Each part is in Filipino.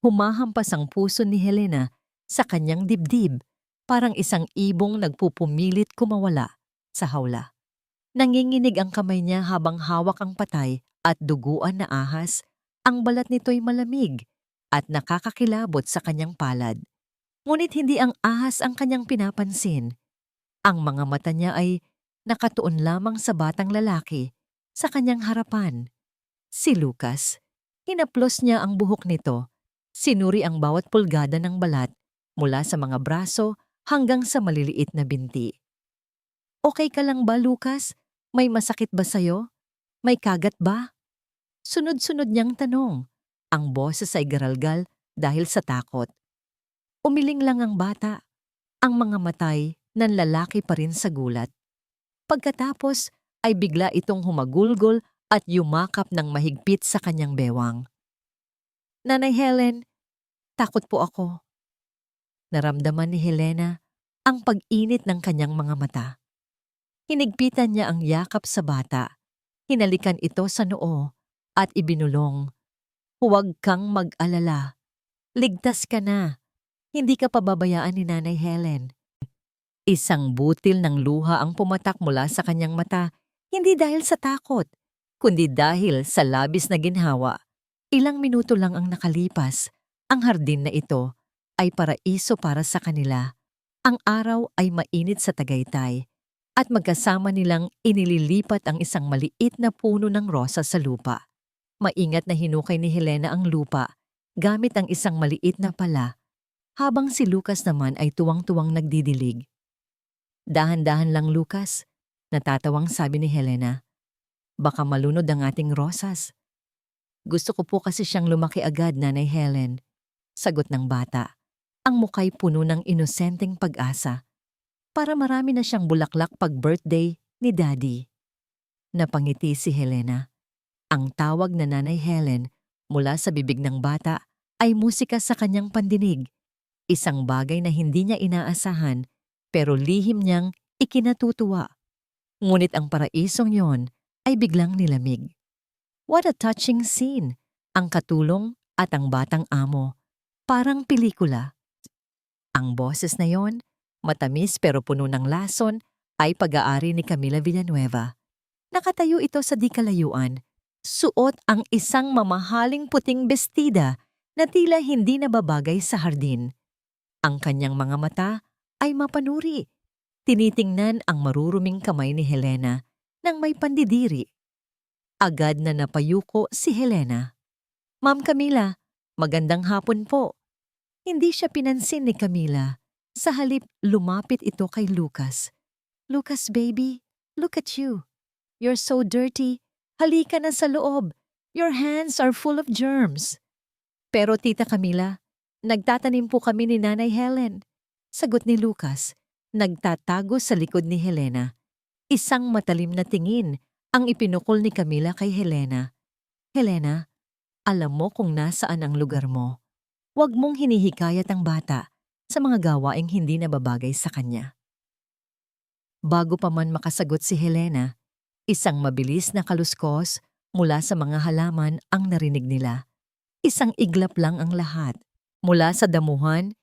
Humahampas ang puso ni Helena sa kanyang dibdib, parang isang ibong nagpupumilit kumawala sa hawla. Nanginginig ang kamay niya habang hawak ang patay at duguan na ahas. Ang balat nito'y malamig at nakakakilabot sa kanyang palad. Ngunit hindi ang ahas ang kanyang pinapansin. Ang mga mata niya ay nakatuon lamang sa batang lalaki sa kanyang harapan. Si Lucas. Hinaplos niya ang buhok nito. Sinuri ang bawat pulgada ng balat mula sa mga braso hanggang sa maliliit na binti. Okay ka lang ba, Lucas? May masakit ba sa'yo? May kagat ba? Sunod-sunod niyang tanong. Ang boses ay garalgal dahil sa takot. Umiling lang ang bata. Ang mga matay nanlalaki pa rin sa gulat. Pagkatapos ay bigla itong humagulgol at yumakap ng mahigpit sa kanyang bewang. Nanay Helen, takot po ako. Naramdaman ni Helena ang pag-init ng kanyang mga mata. Hinigpitan niya ang yakap sa bata. Hinalikan ito sa noo at ibinulong. Huwag kang mag-alala. Ligtas ka na. Hindi ka pababayaan ni Nanay Helen. Isang butil ng luha ang pumatak mula sa kanyang mata, hindi dahil sa takot, kundi dahil sa labis na ginhawa. Ilang minuto lang ang nakalipas, ang hardin na ito ay paraiso para sa kanila. Ang araw ay mainit sa Tagaytay at magkasama nilang inililipat ang isang maliit na puno ng rosa sa lupa. Maingat na hinukay ni Helena ang lupa gamit ang isang maliit na pala, habang si Lucas naman ay tuwang-tuwang nagdidilig. Dahan-dahan lang, Lucas, natatawang sabi ni Helena. Baka malunod ang ating rosas. Gusto ko po kasi siyang lumaki agad, Nanay Helen. Sagot ng bata. Ang muka'y puno ng inosenteng pag-asa. Para marami na siyang bulaklak pag-birthday ni Daddy. Napangiti si Helena. Ang tawag na Nanay Helen mula sa bibig ng bata ay musika sa kanyang pandinig. Isang bagay na hindi niya inaasahan pero lihim niyang ikinatutuwa. Ngunit ang paraisong yon ay biglang nilamig. What a touching scene! Ang katulong at ang batang amo. Parang pelikula. Ang boses na yon, matamis pero puno ng lason, ay pag-aari ni Camila Villanueva. Nakatayo ito sa di kalayuan. Suot ang isang mamahaling puting bestida na tila hindi nababagay sa hardin. Ang kanyang mga mata ay mapanuri. Tinitingnan ang maruruming kamay ni Helena nang may pandidiri. Agad na napayuko si Helena. Ma'am Camila, magandang hapon po. Hindi siya pinansin ni Camila. Sa halip, lumapit ito kay Lucas. Lucas baby, look at you. You're so dirty. Halika na sa loob. Your hands are full of germs. Pero Tita Camila, nagtatanim po kami ni Nanay Helen. Sagot ni Lucas, nagtatago sa likod ni Helena. Isang matalim na tingin ang ipinukol ni Camila kay Helena. Helena, alam mo kung nasaan ang lugar mo. Huwag mong hinihikayat ang bata sa mga gawaing hindi nababagay sa kanya. Bago pa man makasagot si Helena, isang mabilis na kaluskos mula sa mga halaman ang narinig nila. Isang iglap lang ang lahat. Mula sa damuhan,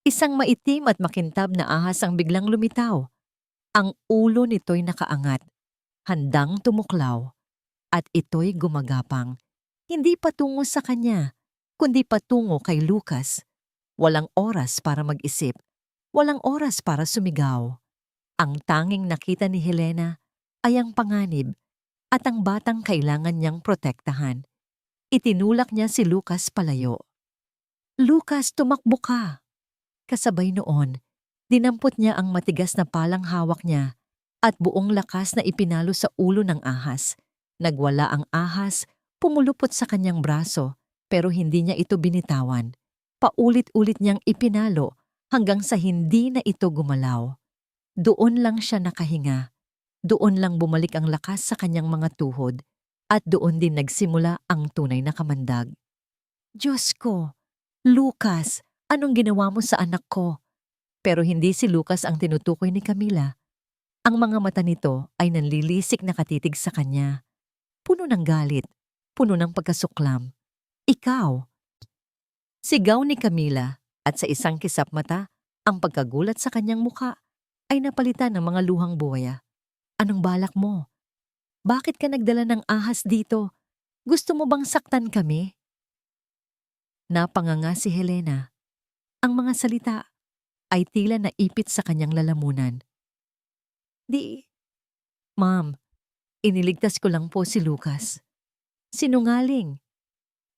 isang maitim at makintab na ahas ang biglang lumitaw. Ang ulo nito'y nakaangat, handang tumuklaw, at ito'y gumagapang. Hindi patungo sa kanya, kundi patungo kay Lucas. Walang oras para mag-isip, walang oras para sumigaw. Ang tanging nakita ni Helena ay ang panganib at ang batang kailangan niyang protektahan. Itinulak niya si Lucas palayo. Lucas, tumakbo ka! Kasabay noon, dinampot niya ang matigas na palang hawak niya at buong lakas na ipinalo sa ulo ng ahas. Nagwala ang ahas, pumulupot sa kanyang braso pero hindi niya ito binitawan. Paulit-ulit niyang ipinalo hanggang sa hindi na ito gumalaw. Doon lang siya nakahinga. Doon lang bumalik ang lakas sa kanyang mga tuhod at doon din nagsimula ang tunay na kamandag. Diyos ko! Lucas! Anong ginawa mo sa anak ko? Pero hindi si Lucas ang tinutukoy ni Camila. Ang mga mata nito ay nanlilisik na katitig sa kanya. Puno ng galit, puno ng pagkasuklam. Ikaw! Sigaw ni Camila at sa isang kisap mata, ang pagkagulat sa kanyang muka ay napalitan ng mga luhang buhaya. Anong balak mo? Bakit ka nagdala ng ahas dito? Gusto mo bang saktan kami? Napanganga si Helena. Ang mga salita ay tila naipit sa kanyang lalamunan. Di, Ma'am, iniligtas ko lang po si Lucas. Sinungaling.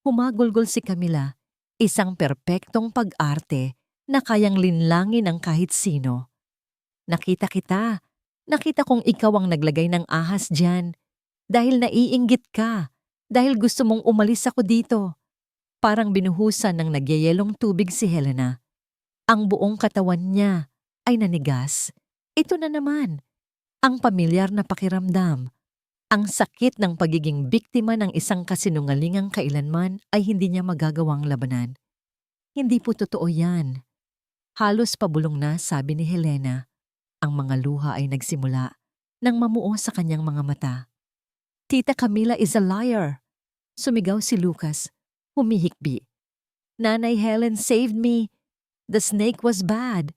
Humagulgol si Camila, isang perpektong pag-arte na kayang linlangin ang kahit sino. Nakita kita. Nakita kong ikaw ang naglagay ng ahas diyan. Dahil naiinggit ka. Dahil gusto mong umalis ako dito. Parang binuhusan ng nagyayelong tubig si Helena. Ang buong katawan niya ay nanigas. Ito na naman. Ang pamilyar na pakiramdam. Ang sakit ng pagiging biktima ng isang kasinungalingang kailanman ay hindi niya magagawang labanan. Hindi po totoo yan. Halos pabulong na, sabi ni Helena. Ang mga luha ay nagsimula nang mamuo sa kanyang mga mata. Tita Camila is a liar. Sumigaw si Lucas, humihikbi. Nanay Helen saved me. The snake was bad.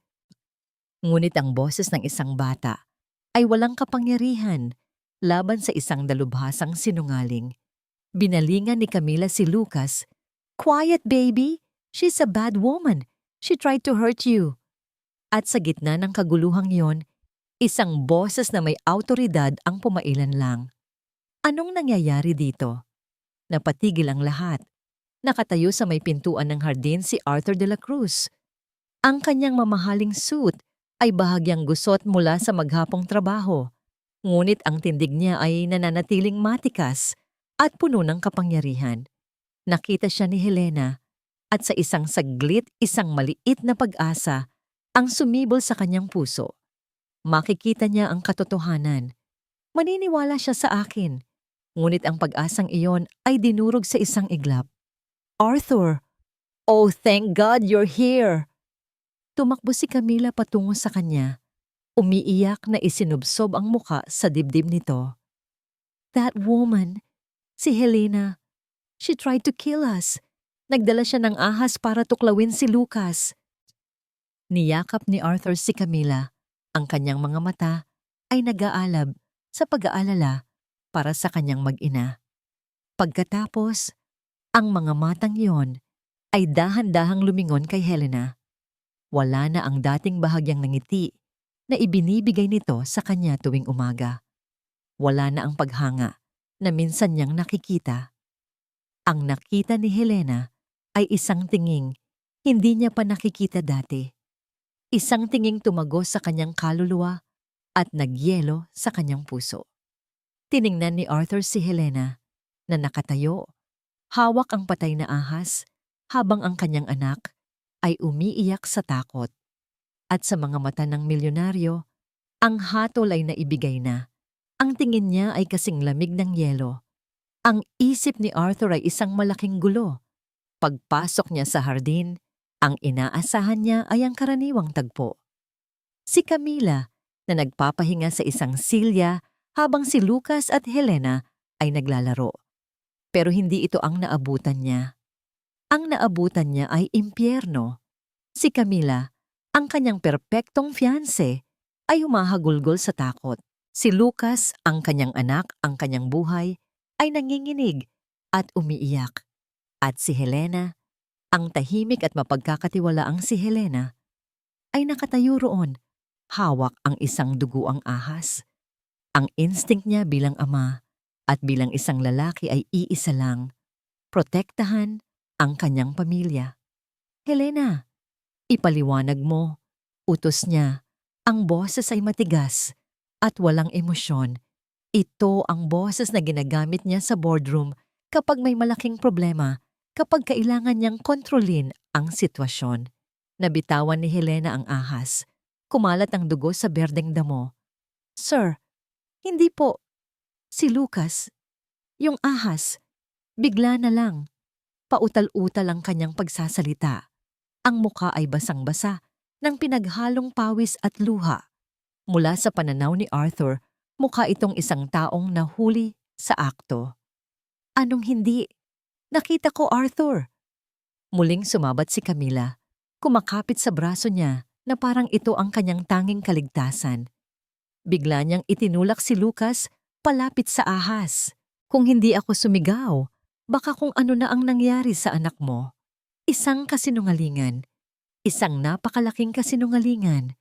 Ngunit ang boses ng isang bata ay walang kapangyarihan laban sa isang dalubhasang sinungaling. Binalingan ni Camila si Lucas. Quiet, baby. She's a bad woman. She tried to hurt you. At sa gitna ng kaguluhang yon, isang boses na may awtoridad ang pumailan lang. Anong nangyayari dito? Napatigil ang lahat. Nakatayo sa may pintuan ng hardin si Arthur de la Cruz. Ang kanyang mamahaling suit ay bahagyang gusot mula sa maghapong trabaho. Ngunit ang tindig niya ay nananatiling matikas at puno ng kapangyarihan. Nakita siya ni Helena at sa isang saglit, isang maliit na pag-asa ang sumibol sa kanyang puso. Makikita niya ang katotohanan. Maniniwala siya sa akin. Ngunit ang pag-asang iyon ay dinurog sa isang iglap. Arthur! Oh, thank God you're here! Tumakbo si Camila patungo sa kanya. Umiiyak na isinubsob ang muka sa dibdib nito. That woman, si Helena, she tried to kill us. Nagdala siya ng ahas para tuklawin si Lucas. Niyakap ni Arthur si Camila. Ang kanyang mga mata ay nag-aalab sa pag-aalala para sa kanyang mag-ina. Pagkatapos, ang mga matang iyon ay dahan-dahang lumingon kay Helena. Wala na ang dating bahagyang ngiti na ibinibigay nito sa kanya tuwing umaga. Wala na ang paghanga na minsan niyang nakikita. Ang nakita ni Helena ay isang tinging hindi niya pa nakikita dati. Isang tinging tumagos sa kanyang kaluluwa at nagyelo sa kanyang puso. Tiningnan ni Arthur si Helena na nakatayo, hawak ang patay na ahas habang ang kanyang anak ay umiiyak sa takot. At sa mga mata ng milyonaryo, ang hatol ay naibigay na. Ang tingin niya ay kasing lamig ng yelo. Ang isip ni Arthur ay isang malaking gulo. Pagpasok niya sa hardin, ang inaasahan niya ay ang karaniwang tagpo. Si Camila na nagpapahinga sa isang silya habang si Lucas at Helena ay naglalaro. Pero hindi ito ang naabutan niya. Ang naabutan niya ay impyerno. Si Camila, ang kanyang perpektong fiancé, ay humahagulgol sa takot. Si Lucas, ang kanyang anak, ang kanyang buhay, ay nanginginig at umiiyak. At si Helena, ang tahimik at mapagkakatiwalaang si Helena, ay nakatayo roon, hawak ang isang duguang ahas. Ang instinct niya bilang ama at bilang isang lalaki ay iisa lang, protektahan ang kanyang pamilya. Helena, ipaliwanag mo, utos niya, ang boses ay matigas at walang emosyon. Ito ang boses na ginagamit niya sa boardroom kapag may malaking problema, kapag kailangan niyang kontrolin ang sitwasyon. Nabitawan ni Helena ang ahas. Kumalat ang dugo sa berdeng damo. Sir, hindi po. Si Lucas, yung ahas, bigla na lang. Pautal-utal ang kanyang pagsasalita. Ang muka ay basang-basa ng pinaghalong pawis at luha. Mula sa pananaw ni Arthur, mukha itong isang taong nahuli sa akto. Anong hindi? Nakita ko, Arthur. Muling sumabat si Camila, kumakapit sa braso niya na parang ito ang kanyang tanging kaligtasan. Bigla niyang itinulak si Lucas palapit sa ahas. Kung hindi ako sumigaw, baka kung ano na ang nangyari sa anak mo. Isang kasinungalingan. Isang napakalaking kasinungalingan.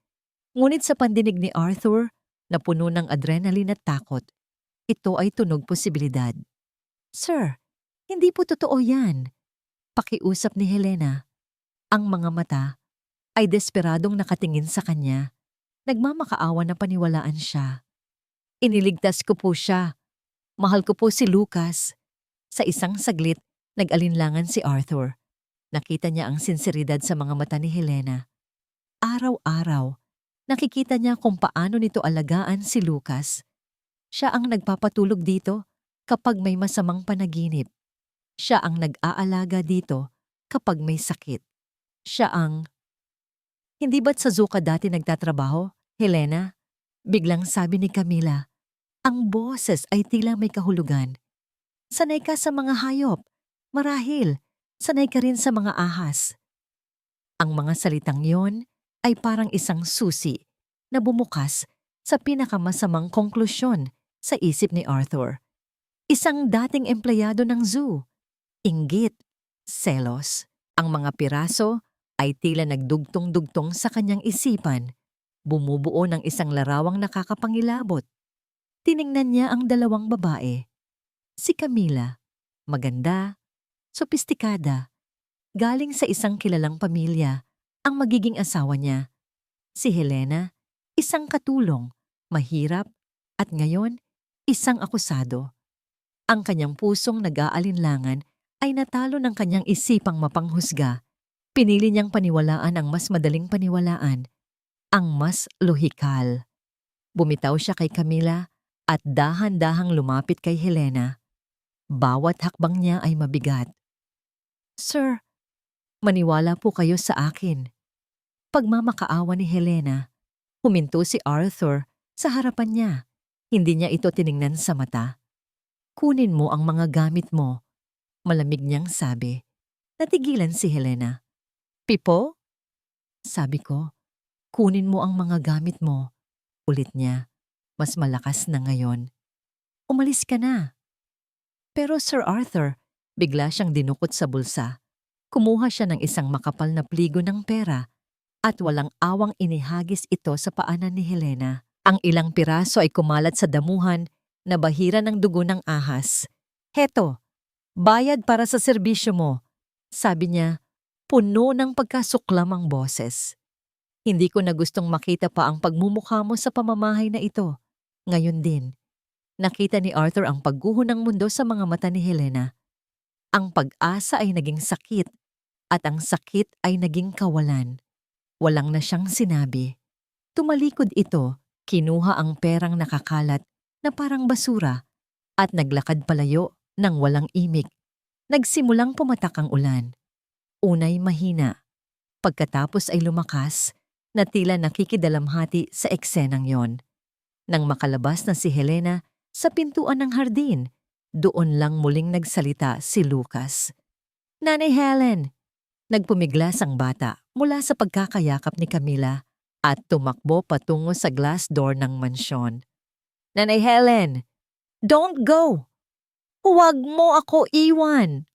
Ngunit sa pandinig ni Arthur, na puno ng adrenaline at takot, ito ay tunog posibilidad. Sir, hindi po totoo yan. Pakiusap ni Helena. Ang mga mata ay desperadong nakatingin sa kanya. Nagmamakaawa na paniwalaan siya. Iniligtas ko po siya. Mahal ko po si Lucas. Sa isang saglit, nag-alinlangan si Arthur. Nakita niya ang sinseridad sa mga mata ni Helena. Araw-araw, nakikita niya kung paano nito alagaan si Lucas. Siya ang nagpapatulog dito kapag may masamang panaginip. Siya ang nag-aalaga dito kapag may sakit. Siya ang... Hindi ba't sa zoo ka dati nagtatrabaho, Helena? Biglang sabi ni Camila. Ang boses ay tila may kahulugan. Sanay ka sa mga hayop. Marahil, sanay ka rin sa mga ahas. Ang mga salitang yon ay parang isang susi na bumukas sa pinakamasamang konklusyon sa isip ni Arthur. Isang dating empleyado ng zoo. Inggit, selos. Ang mga piraso ay tila nagdugtong-dugtong sa kanyang isipan. Bumubuo ng isang larawang nakakapangilabot. Tiningnan niya ang dalawang babae. Si Camila, maganda, sopistikada, galing sa isang kilalang pamilya, ang magiging asawa niya. Si Helena, isang katulong, mahirap, at ngayon, isang akusado. Ang kanyang pusong nag-aalinlangan ay natalo ng kanyang isipang mapanghusga. Pinili niyang paniwalaan ang mas madaling paniwalaan, ang mas lohikal. Bumitaw siya kay Camila at dahan-dahang lumapit kay Helena. Bawat hakbang niya ay mabigat. Sir, maniwala po kayo sa akin. Pagmamakaawa ni Helena, huminto si Arthur sa harapan niya. Hindi niya ito tiningnan sa mata. Kunin mo ang mga gamit mo. Malamig niyang sabi. Natigilan si Helena. Pipo? Sabi ko, kunin mo ang mga gamit mo. Ulit niya. Mas malakas na ngayon. Umalis ka na. Pero Sir Arthur, bigla siyang dinukot sa bulsa. Kumuha siya ng isang makapal na pligo ng pera at walang awang inihagis ito sa paanan ni Helena. Ang ilang piraso ay kumalat sa damuhan na bahira ng dugo ng ahas. Heto, bayad para sa serbisyo mo, sabi niya, puno ng pagkasuklam ang boses. Hindi ko na gustong makita pa ang pagmumukha mo sa pamamahay na ito. Ngayon din, nakita ni Arthur ang pagguho ng mundo sa mga mata ni Helena. Ang pag-asa ay naging sakit at ang sakit ay naging kawalan. Walang na siyang sinabi. Tumalikod ito, kinuha ang perang nakakalat na parang basura at naglakad palayo ng walang imik. Nagsimulang pumatak ang ulan. Unay mahina. Pagkatapos ay lumakas na tila nakikidalamhati sa eksenang yon. Nang makalabas na si Helena sa pintuan ng hardin, doon lang muling nagsalita si Lucas. Nanay Helen! Nagpumiglas ang bata mula sa pagkakayakap ni Camila at tumakbo patungo sa glass door ng mansyon. Nanay Helen! Don't go! Huwag mo ako iwan!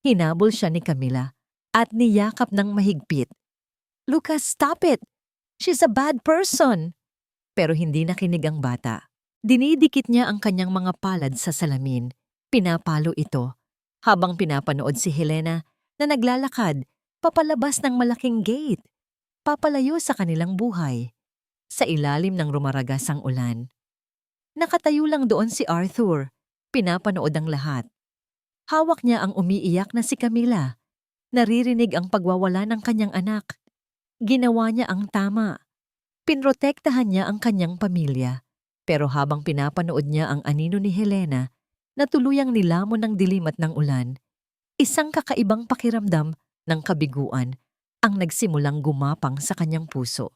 Hinabol siya ni Camila at niyakap ng mahigpit. Lucas, stop it! She's a bad person! Pero hindi nakinig ang bata. Dinidikit niya ang kanyang mga palad sa salamin. Pinapalo ito habang pinapanood si Helena na naglalakad papalabas ng malaking gate, papalayo sa kanilang buhay, sa ilalim ng rumaragasang ulan. Nakatayo lang doon si Arthur, pinapanood ang lahat. Hawak niya ang umiiyak na si Camila. Naririnig ang pagwawala ng kanyang anak. Ginawa niya ang tama. Pinrotektahan niya ang kanyang pamilya. Pero habang pinapanood niya ang anino ni Helena na tuluyang nilamon ng dilim at ng ulan, isang kakaibang pakiramdam ng kabiguan ang nagsimulang gumapang sa kanyang puso.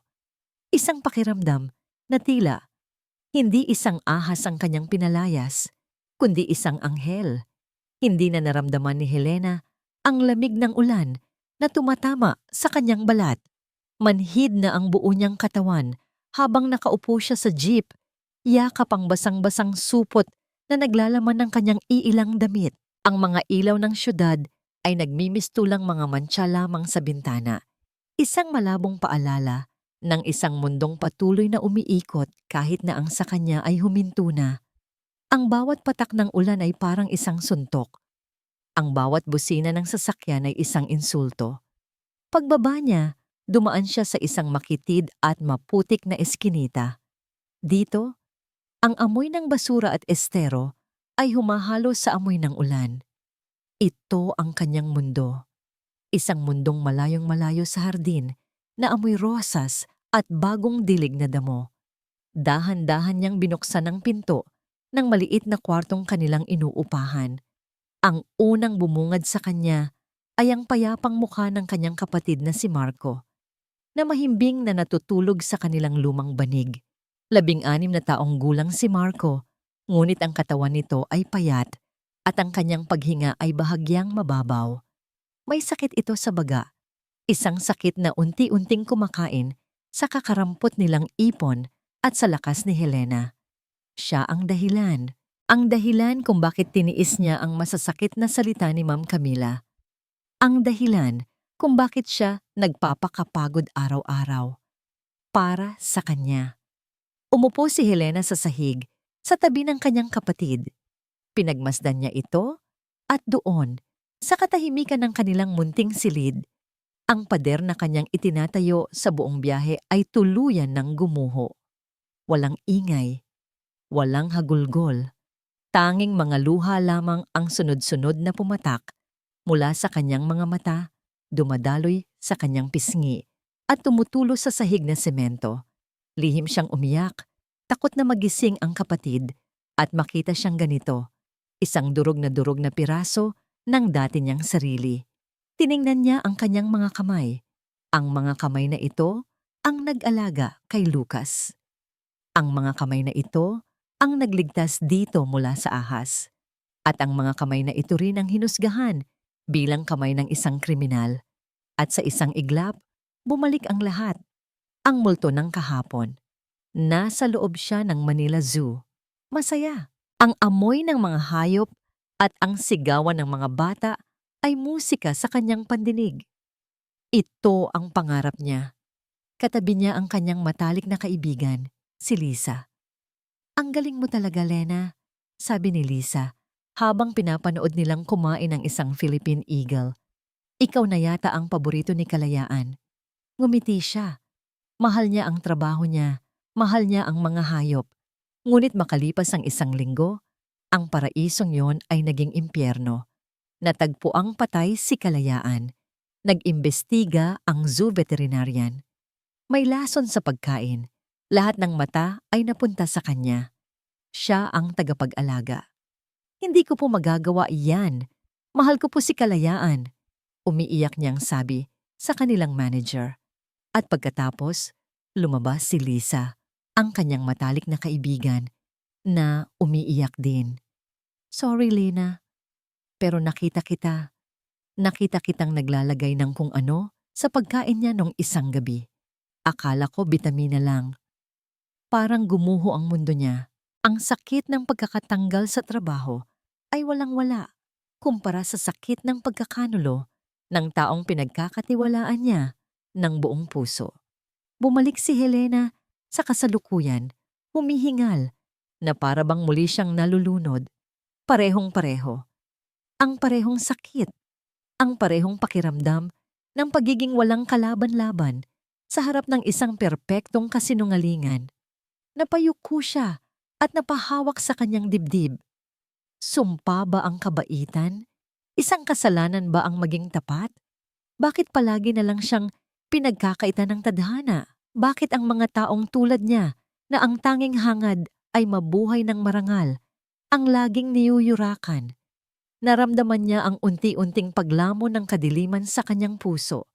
Isang pakiramdam na tila hindi isang ahas ang kanyang pinalayas, kundi isang anghel. Hindi na naramdaman ni Helena ang lamig ng ulan na tumatama sa kanyang balat. Manhid na ang buo niyang katawan habang nakaupo siya sa jeep, yakap ang basang-basang supot na naglalaman ng kanyang iilang damit. Ang mga ilaw ng syudad ay nagmimistulang mga mantsa lamang sa bintana. Isang malabong paalala ng isang mundong patuloy na umiikot kahit na ang sa kanya ay huminto na. Ang bawat patak ng ulan ay parang isang suntok. Ang bawat busina ng sasakyan ay isang insulto. Pagbaba niya, dumaan siya sa isang makitid at maputik na eskinita. Dito, ang amoy ng basura at estero ay humahalo sa amoy ng ulan. Ito ang kanyang mundo. Isang mundong malayong-malayo sa hardin na amoy rosas at bagong dilig na damo. Dahan-dahan niyang binuksan ang pinto ng maliit na kwartong kanilang inuupahan. Ang unang bumungad sa kanya ay ang payapang mukha ng kanyang kapatid na si Marco, na mahimbing na natutulog sa kanilang lumang banig. 16 na taong gulang si Marco, ngunit ang katawan nito ay payat at ang kanyang paghinga ay bahagyang mababaw. May sakit ito sa baga, isang sakit na unti-unting kumakain sa kakarampot nilang ipon at sa lakas ni Helena. Siya ang dahilan kung bakit tiniis niya ang masasakit na salita ni Ma'am Camila. Ang dahilan kung bakit siya nagpapakapagod araw-araw. Para sa kanya. Umupo si Helena sa sahig, sa tabi ng kanyang kapatid. Pinagmasdan niya ito at doon, sa katahimikan ng kanilang munting silid, ang pader na kanyang itinatayo sa buong biyahe ay tuluyan ng gumuho. Walang ingay, walang hagulgol. Tanging mga luha lamang ang sunod-sunod na pumatak mula sa kanyang mga mata, dumadaloy sa kanyang pisngi at tumutulo sa sahig na semento. Lihim siyang umiyak, takot na magising ang kapatid at makita siyang ganito, isang durog na piraso ng dati niyang sarili. Tiningnan niya ang kanyang mga kamay. Ang mga kamay na ito ang nag-alaga kay Lucas. Ang mga kamay na ito ang nagligtas dito mula sa ahas. At ang mga kamay na ito rin ang hinusgahan bilang kamay ng isang kriminal. At sa isang iglap, bumalik ang lahat. Ang multo ng kahapon. Nasa loob siya ng Manila Zoo. Masaya. Ang amoy ng mga hayop at ang sigawan ng mga bata ay musika sa kanyang pandinig. Ito ang pangarap niya. Katabi niya ang kanyang matalik na kaibigan, si Lisa. Ang galing mo talaga, Lena, sabi ni Lisa, habang pinapanood nilang kumain ng isang Philippine Eagle. Ikaw na yata ang paborito ni Kalayaan. Ngumiti siya. Mahal niya ang trabaho niya, mahal niya ang mga hayop. Ngunit makalipas ang isang linggo, ang paraisong yon ay naging impyerno. Natagpuang patay si Kalayaan. Nag-imbestiga ang zoo veterinarian. May lason sa pagkain. Lahat ng mata ay napunta sa kanya. Siya ang tagapag-alaga. Hindi ko po magagawa iyan. Mahal ko po si Kalayaan. Umiiyak niyang sabi sa kanilang manager. At pagkatapos, lumabas si Lisa, ang kanyang matalik na kaibigan, na umiiyak din. Sorry, Lena. Pero nakita kitang naglalagay ng kung ano sa pagkain niya nung isang gabi. Akala ko bitamina lang. Parang gumuho ang mundo niya. Ang sakit ng pagkakatanggal sa trabaho ay walang-wala kumpara sa sakit ng pagkakanulo ng taong pinagkakatiwalaan niya ng buong puso. Bumalik si Helena sa kasalukuyan, humihingal, na para bang muli siyang nalulunod. Parehong-pareho. Ang parehong sakit. Ang parehong pakiramdam ng pagiging walang kalaban-laban sa harap ng isang perpektong kasinungalingan. Napayuko siya at napahawak sa kanyang dibdib. Sumpa ba ang kabaitan? Isang kasalanan ba ang maging tapat? Bakit palagi na lang siyang pinagkakaitan ng tadhana? Bakit ang mga taong tulad niya na ang tanging hangad ay mabuhay ng marangal, ang laging niyuyurakan? Naramdaman niya ang unti-unting paglamon ng kadiliman sa kanyang puso.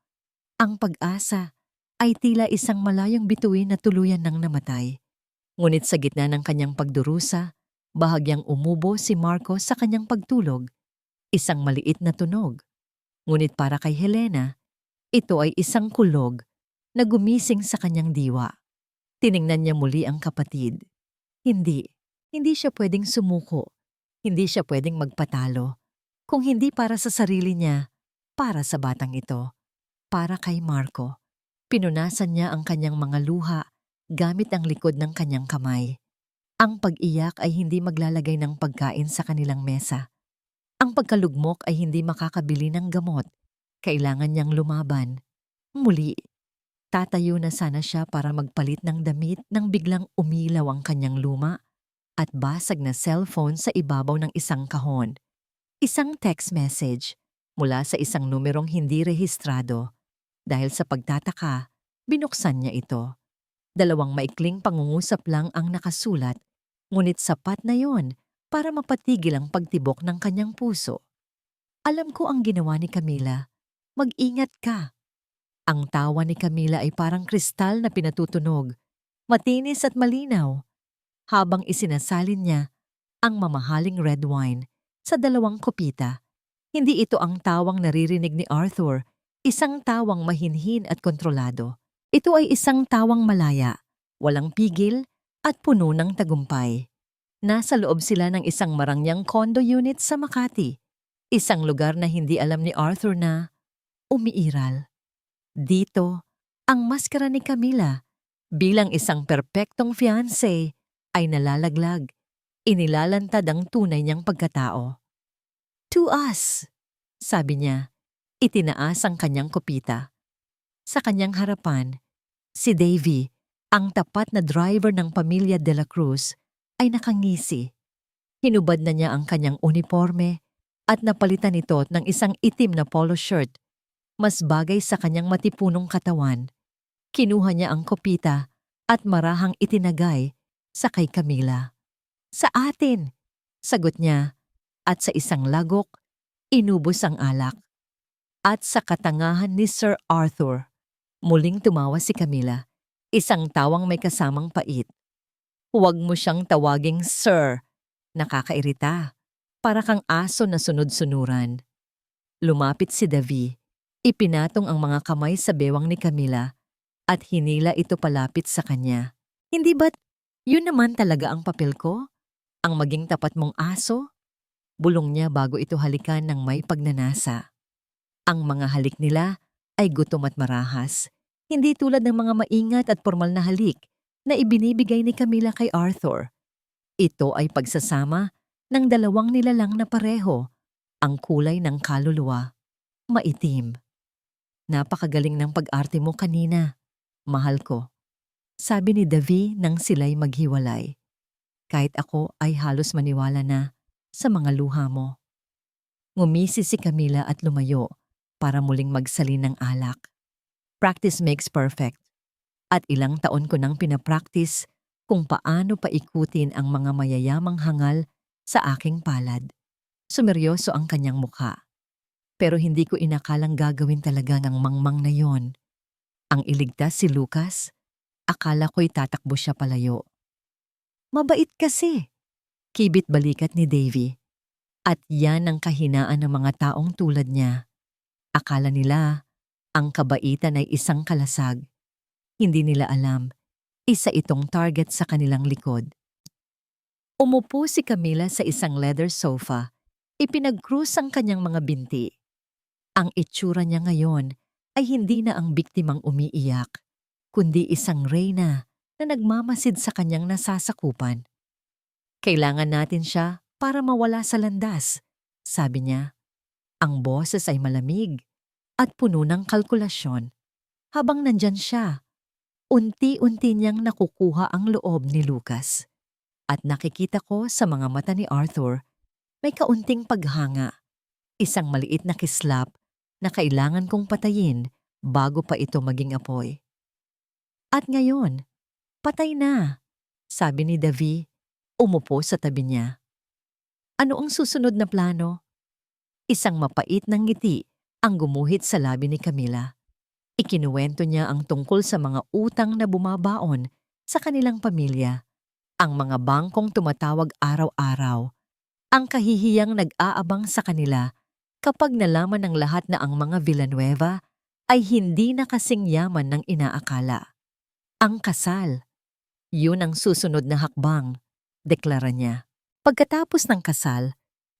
Ang pag-asa ay tila isang malayong bituin na tuluyan ng namatay. Ngunit sa gitna ng kanyang pagdurusa, bahagyang umubo si Marco sa kanyang pagtulog. Isang maliit na tunog. Ngunit para kay Helena, ito ay isang kulog na gumising sa kanyang diwa. Tiningnan niya muli ang kapatid. Hindi, hindi siya pwedeng sumuko. Hindi siya pwedeng magpatalo. Kung hindi para sa sarili niya, para sa batang ito, para kay Marco. Pinunasan niya ang kanyang mga luha gamit ang likod ng kanyang kamay. Ang pag-iyak ay hindi maglalagay ng pagkain sa kanilang mesa. Ang pagkalugmok ay hindi makakabili ng gamot. Kailangan niyang lumaban. Muli, tatayo na sana siya para magpalit ng damit nang biglang umilaw ang kanyang luma at basag na cellphone sa ibabaw ng isang kahon. Isang text message mula sa isang numerong hindi rehistrado. Dahil sa pagtataka, binuksan niya ito. 2 maikling pangungusap lang ang nakasulat, ngunit sapat na yon para mapatigil ang pagtibok ng kanyang puso. Alam ko ang ginawa ni Camila. Mag-ingat ka. Ang tawa ni Camila ay parang kristal na pinatutunog, matinis at malinaw, habang isinasalin niya ang mamahaling red wine sa 2 kopita. Hindi ito ang tawang naririnig ni Arthur, isang tawang mahinhin at kontrolado. Ito ay isang tawang malaya, walang pigil at puno ng tagumpay. Nasa loob sila ng isang marangyang condo unit sa Makati, isang lugar na hindi alam ni Arthur na umiiral. Dito, ang maskara ni Camila bilang isang perpektong fiancé ay nalalaglag. Inilalantad ang tunay niyang pagkatao. To us, sabi niya, itinaas ang kanyang kopita. Sa kanyang harapan, si Davy, ang tapat na driver ng pamilya De La Cruz, ay nakangisi. Hinubad na niya ang kanyang uniforme at napalitan ito ng isang itim na polo shirt. Mas bagay sa kanyang matipunong katawan. Kinuha niya ang kopita at marahang itinagay sa kay Camila. Sa atin, sagot niya, at sa isang lagok, inubos ang alak. At sa katangahan ni Sir Arthur, muling tumawa si Camila, isang tawang may kasamang pait. Huwag mo siyang tawaging Sir, nakakairita, para kang aso na sunod-sunuran. Lumapit si Davy. Ipinatong ang mga kamay sa bewang ni Camila at hinila ito palapit sa kanya. Hindi ba't yun naman talaga ang papel ko? Ang maging tapat mong aso? Bulong niya bago ito halikan ng may pagnanasa. Ang mga halik nila ay gutom at marahas. Hindi tulad ng mga maingat at formal na halik na ibinibigay ni Camila kay Arthur. Ito ay pagsasama ng 2 nilalang na pareho, ang kulay ng kaluluwa, maitim. Napakagaling ng pag-arte mo kanina, mahal ko. Sabi ni Davy nang sila'y maghiwalay. Kahit ako ay halos maniwala na sa mga luha mo. Ngumisi si Camila at lumayo para muling magsalin ng alak. Practice makes perfect. At ilang taon ko nang pinapractice kung paano paikutin ang mga mayayamang hangal sa aking palad. Sumeryoso ang kanyang mukha. Pero hindi ko inakalang gagawin talaga ng mangmang na yon. Ang iligtas si Lucas, akala ko'y tatakbo siya palayo. Mabait kasi, kibit balikat ni Davy. At yan ang kahinaan ng mga taong tulad niya. Akala nila, ang kabaitan ay isang kalasag. Hindi nila alam, isa itong target sa kanilang likod. Umupo si Camila sa isang leather sofa, ipinag-cruise ang kanyang mga binti. Ang itsura niya ngayon ay hindi na ang biktimang umiiyak, kundi isang reyna na nagmamasid sa kanyang nasasakupan. Kailangan natin siya para mawala sa landas, sabi niya. Ang boses ay malamig at puno ng kalkulasyon. Habang nandyan siya, unti-unti niyang nakukuha ang loob ni Lucas. At nakikita ko sa mga mata ni Arthur, may kaunting paghanga, isang maliit na kislap na kailangan kong patayin bago pa ito maging apoy. At ngayon, patay na, sabi ni Davy, umupo sa tabi niya. Ano ang susunod na plano? Isang mapait na ngiti ang gumuhit sa labi ni Camila. Ikinuwento niya ang tungkol sa mga utang na bumabaon sa kanilang pamilya, ang mga bangkong tumatawag araw-araw, ang kahihiyang nag-aabang sa kanila Kapag nalaman ng lahat na ang mga Villanueva ay hindi na kasing yaman ng inaakala. Ang kasal, yun ang susunod na hakbang, deklara niya. Pagkatapos ng kasal,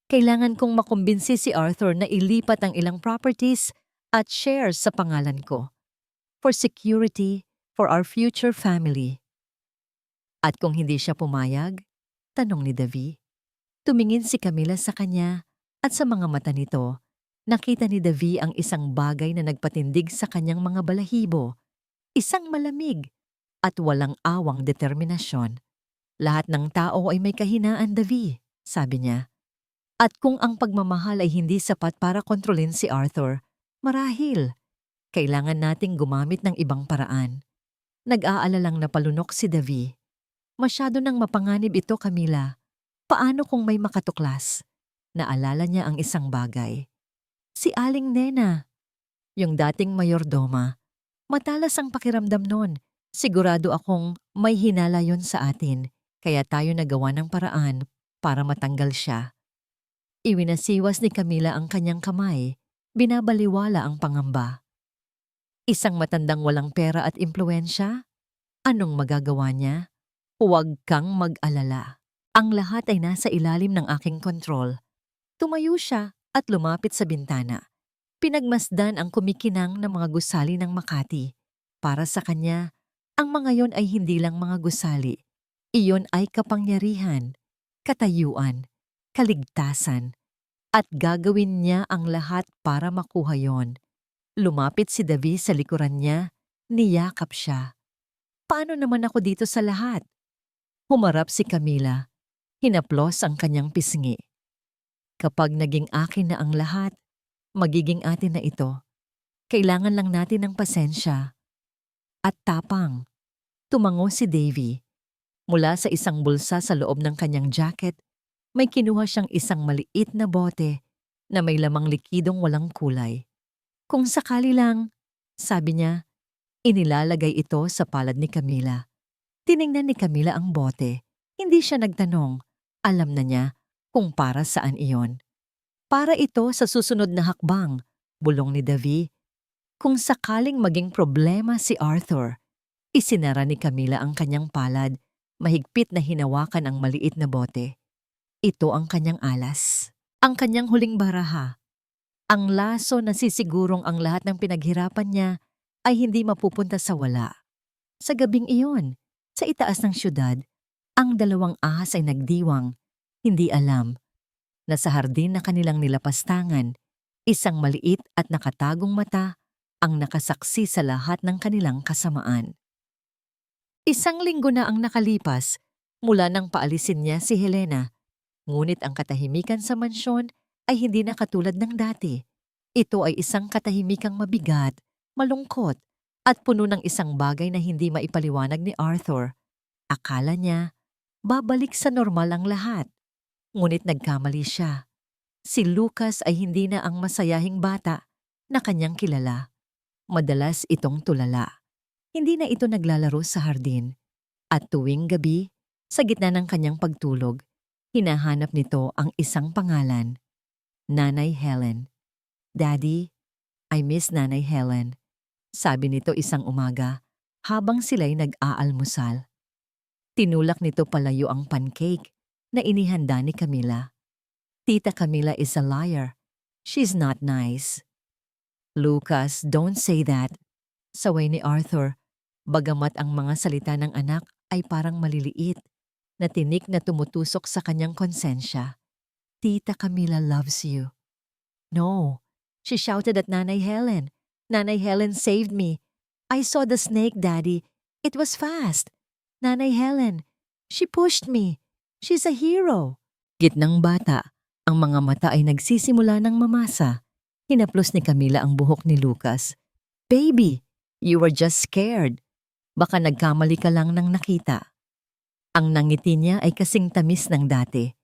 kailangan kong makumbinsi si Arthur na ilipat ang ilang properties at shares sa pangalan ko. For security, for our future family. At kung hindi siya pumayag, tanong ni Davy. Tumingin si Camila sa kanya at sa mga mata nito, nakita ni Davy ang isang bagay na nagpatindig sa kanyang mga balahibo. Isang malamig at walang awang determinasyon. Lahat ng tao ay may kahinaan, Davy, sabi niya. At kung ang pagmamahal ay hindi sapat para kontrolin si Arthur, marahil, kailangan nating gumamit ng ibang paraan. Nag-aalalang napalunok si Davy. Masyado nang mapanganib ito, Camila. Paano kung may makatuklas? Naalala niya ang isang bagay. Si Aling Nena, yung dating mayordoma. Matalas ang pakiramdam nun. Sigurado akong may hinala yon sa atin, kaya tayo nagawa ng paraan para matanggal siya. Iwinasiwas ni Camila ang kanyang kamay. Binabaliwala ang pangamba. Isang matandang walang pera at impluwensya? Anong magagawa niya? Huwag kang mag-alala. Ang lahat ay nasa ilalim ng aking kontrol. Tumayo siya at lumapit sa bintana. Pinagmasdan ang kumikinang na mga gusali ng Makati. Para sa kanya, ang mga yon ay hindi lang mga gusali. Iyon ay kapangyarihan, katayuan, kaligtasan. At gagawin niya ang lahat para makuha yon. Lumapit si Davy sa likuran niya, niyakap siya. Paano naman ako dito sa lahat? Humarap si Camila. Hinaplos ang kanyang pisngi. Kapag naging akin na ang lahat, magiging atin na ito. Kailangan lang natin ng pasensya. At tapang. Tumango si Davy. Mula sa isang bulsa sa loob ng kanyang jacket, may kinuha siyang isang maliit na bote na may lamang likidong walang kulay. Kung sakali lang, sabi niya, inilalagay ito sa palad ni Camila. Tiningnan ni Camila ang bote. Hindi siya nagtanong. Alam na niya kung para saan iyon. Para ito sa susunod na hakbang, bulong ni Davy. Kung sakaling maging problema si Arthur, isinara ni Camila ang kanyang palad, mahigpit na hinawakan ang maliit na bote. Ito ang kanyang alas. Ang kanyang huling baraha. Ang laso na sisigurong ang lahat ng pinaghirapan niya ay hindi mapupunta sa wala. Sa gabing iyon, sa itaas ng syudad, ang dalawang ahas ay nagdiwang, hindi alam, na sa hardin na kanilang nilapastangan, isang maliit at nakatagong mata ang nakasaksi sa lahat ng kanilang kasamaan. Isang linggo na ang nakalipas mula nang paalisin niya si Helena, ngunit ang katahimikan sa mansyon ay hindi na katulad ng dati. Ito ay isang katahimikang mabigat, malungkot, at puno ng isang bagay na hindi maipaliwanag ni Arthur. Akala niya, babalik sa normal ang lahat. Ngunit nagkamali siya. Si Lucas ay hindi na ang masayahing bata na kanyang kilala. Madalas itong tulala. Hindi na ito naglalaro sa hardin. At tuwing gabi, sa gitna ng kanyang pagtulog, hinahanap nito ang isang pangalan. Nanay Helen. Daddy, I miss Nanay Helen. Sabi nito isang umaga habang sila'y nag-aalmusal. Tinulak nito palayo ang pancake na inihanda ni Camila. Tita Camila is a liar. She's not nice. Lucas, don't say that. Saway ni Arthur, bagamat ang mga salita ng anak ay parang maliliit, na tinik na tumutusok sa kanyang konsensya. Tita Camila loves you. No, she shouted at Nanay Helen. Nanay Helen saved me. I saw the snake, Daddy. It was fast. Nanay Helen, she pushed me. She's a hero. Gitnang bata, ang mga mata ay nagsisimula ng mamasa. Hinaplos ni Camila ang buhok ni Lucas. Baby, you were just scared. Baka nagkamali ka lang ng nakita. Ang nangiti niya ay kasing tamis ng dati.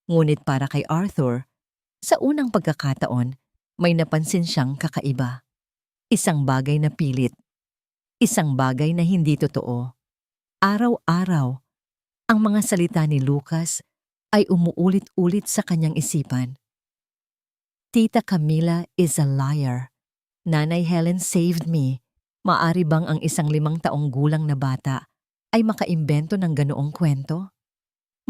Ngunit para kay Arthur, sa unang pagkakataon, may napansin siyang kakaiba. Isang bagay na pilit. Isang bagay na hindi totoo. Araw-araw, ang mga salita ni Lucas ay umuulit-ulit sa kanyang isipan. Tita Camila is a liar. Nanay Helen saved me. Maari bang ang isang 5 taong gulang na bata ay makaimbento ng ganoong kwento?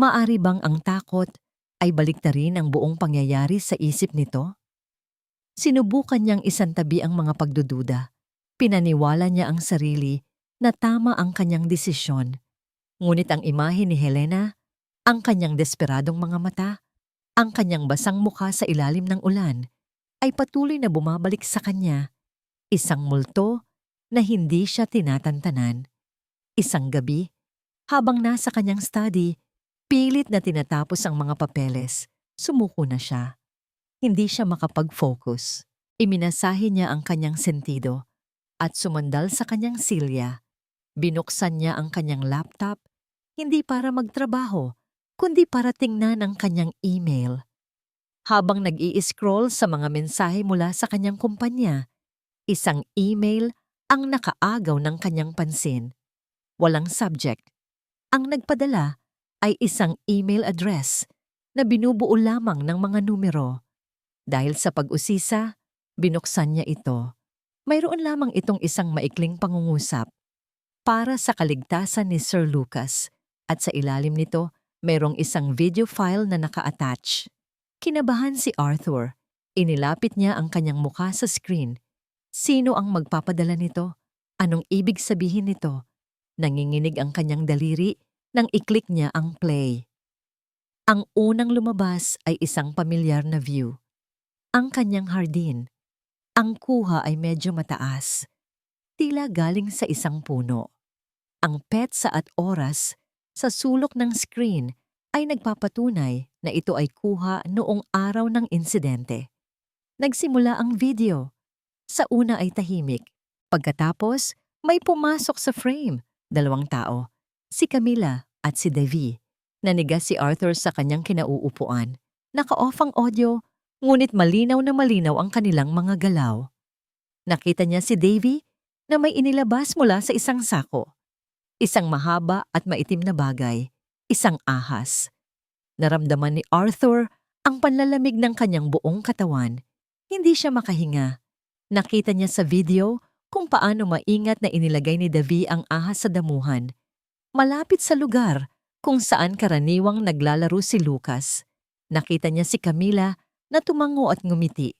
Maari bang ang takot ay baliktarin ang buong pangyayari sa isip nito? Sinubukan niyang isantabi ang mga pagdududa. Pinaniwala niya ang sarili na tama ang kanyang desisyon. Ngunit ang imahe ni Helena, ang kanyang desperadong mga mata, ang kanyang basang mukha sa ilalim ng ulan, ay patuloy na bumabalik sa kanya. Isang multo na hindi siya tinatantanan. Isang gabi, habang nasa kanyang study, pilit na tinatapos ang mga papeles, sumuko na siya. Hindi siya makapag-focus. Iminasahe niya ang kanyang sentido at sumandal sa kanyang silya. Binuksan niya ang kanyang laptop, hindi para magtrabaho, kundi para tingnan ang kanyang email. Habang nag-i-scroll sa mga mensahe mula sa kanyang kumpanya, isang email ang nakaagaw ng kanyang pansin. Walang subject. Ang nagpadala ay isang email address na binubuo lamang ng mga numero. Dahil sa pag-usisa, binuksan niya ito. Mayroon lamang itong isang maikling pangungusap para sa kaligtasan ni Sir Lucas at sa ilalim nito mayroong isang video file na naka-attach. Kinabahan si Arthur. Inilapit niya ang kanyang mukha sa screen. Sino ang magpapadala nito? Anong ibig sabihin nito? Nanginginig ang kanyang daliri nang i-click niya ang play. Ang unang lumabas ay isang pamilyar na view. Ang kanyang hardin. Ang kuha ay medyo mataas. Tila galing sa isang puno. Ang petsa at oras sa sulok ng screen ay nagpapatunay na ito ay kuha noong araw ng insidente. Nagsimula ang video. Sa una ay tahimik. Pagkatapos, may pumasok sa frame. 2 tao, si Camila at si Davy. Nanigas si Arthur sa kanyang kinauupuan. Naka-off ang audio, ngunit malinaw na malinaw ang kanilang mga galaw. Nakita niya si Davy na may inilabas mula sa isang sako. Isang mahaba at maitim na bagay. Isang ahas. Naramdaman ni Arthur ang panlalamig ng kanyang buong katawan. Hindi siya makahinga. Nakita niya sa video kung paano maingat na inilagay ni Davy ang ahas sa damuhan. Malapit sa lugar kung saan karaniwang naglalaro si Lucas. Nakita niya si Camila na tumango at ngumiti.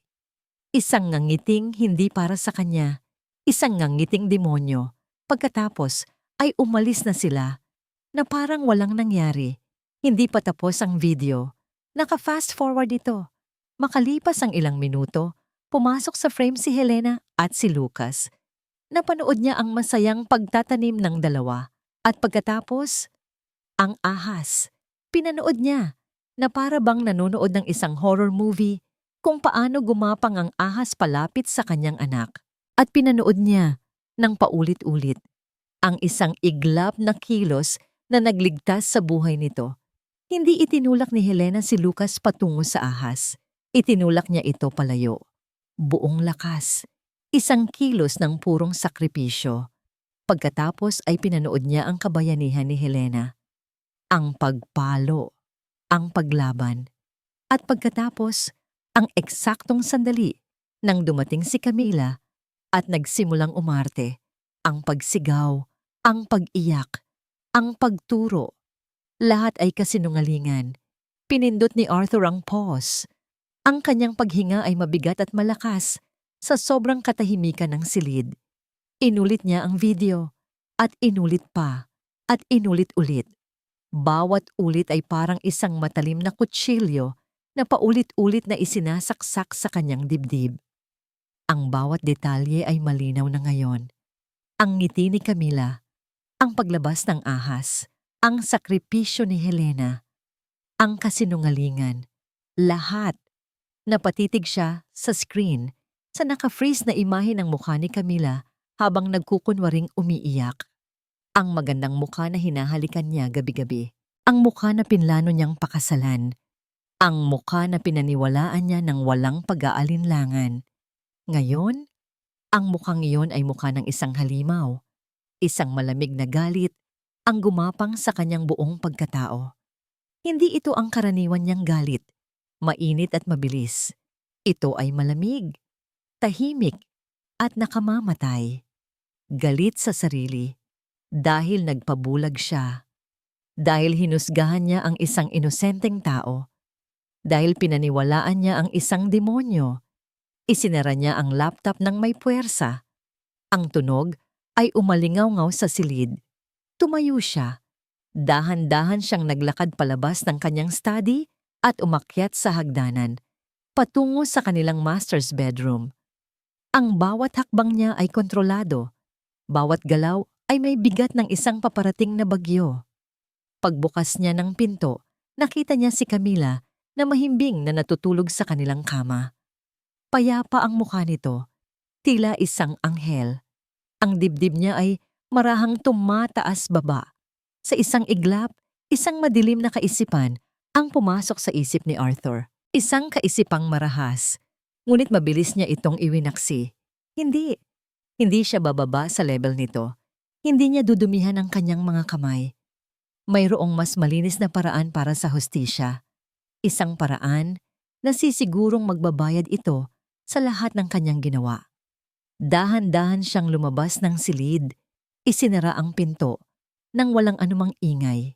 Isang ngangiting hindi para sa kanya. Isang ngangiting demonyo. Pagkatapos ay umalis na sila na parang walang nangyari. Hindi pa tapos ang video. Naka-fast forward ito. Makalipas ang ilang minuto, pumasok sa frame si Helena at si Lucas. Napanood niya ang masayang pagtatanim ng dalawa. At pagkatapos, ang ahas. Pinanood niya na para bang nanonood ng isang horror movie kung paano gumapang ang ahas palapit sa kanyang anak. At pinanood niya ng paulit-ulit ang isang iglap na kilos na nagligtas sa buhay nito. Hindi itinulak ni Helena si Lucas patungo sa ahas. Itinulak niya ito palayo. Buong lakas. Isang kilos ng purong sakripisyo. Pagkatapos ay pinanood niya ang kabayanihan ni Helena. Ang pagpalo. Ang paglaban. At pagkatapos, ang eksaktong sandali nang dumating si Camila at nagsimulang umarte. Ang pagsigaw, ang pag-iyak, ang pagturo. Lahat ay kasinungalingan. Pinindot ni Arthur ang pause. Ang kanyang paghinga ay mabigat at malakas sa sobrang katahimikan ng silid. Inulit niya ang video at inulit pa at inulit ulit. Bawat ulit ay parang isang matalim na kutsilyo na paulit-ulit na isinasaksak sa kanyang dibdib. Ang bawat detalye ay malinaw na ngayon. Ang ngiti ni Camila, ang paglabas ng ahas, ang sakripisyo ni Helena, ang kasinungalingan, lahat. Napatitig siya sa screen sa naka-freeze na imahe ng mukha ni Camila habang nagkukunwaring umiiyak. Ang magandang mukha na hinahalikan niya gabi-gabi. Ang mukha na pinlano niyang pakasalan. Ang mukha na pinaniwalaan niya ng walang pag-aalinlangan. Ngayon, ang mukhang iyon ay mukha ng isang halimaw. Isang malamig na galit ang gumapang sa kanyang buong pagkatao. Hindi ito ang karaniwan niyang galit. Mainit at mabilis. Ito ay malamig, tahimik, at nakamamatay. Galit sa sarili dahil nagpabulag siya. Dahil hinusgahan niya ang isang inosenteng tao. Dahil pinaniwalaan niya ang isang demonyo. Isinara niya ang laptop ng may puwersa. Ang tunog ay umalingaw-ngaw sa silid. Tumayo siya. Dahan-dahan siyang naglakad palabas ng kanyang study at umakyat sa hagdanan, patungo sa kanilang master's bedroom. Ang bawat hakbang niya ay kontrolado. Bawat galaw ay may bigat ng isang paparating na bagyo. Pagbukas niya ng pinto, nakita niya si Camila na mahimbing na natutulog sa kanilang kama. Payapa ang mukha nito, tila isang anghel. Ang dibdib niya ay marahang tumataas baba. Sa isang iglap, isang madilim na kaisipan ang pumasok sa isip ni Arthur. Isang kaisipang marahas, ngunit mabilis niya itong iwinaksi. Hindi siya bababa sa level nito. Hindi niya dudumihan ang kanyang mga kamay. Mayroong mas malinis na paraan para sa hustisya. Isang paraan na sisigurong magbabayad ito sa lahat ng kanyang ginawa. Dahan-dahan siyang lumabas ng silid. Isinara ang pinto nang walang anumang ingay.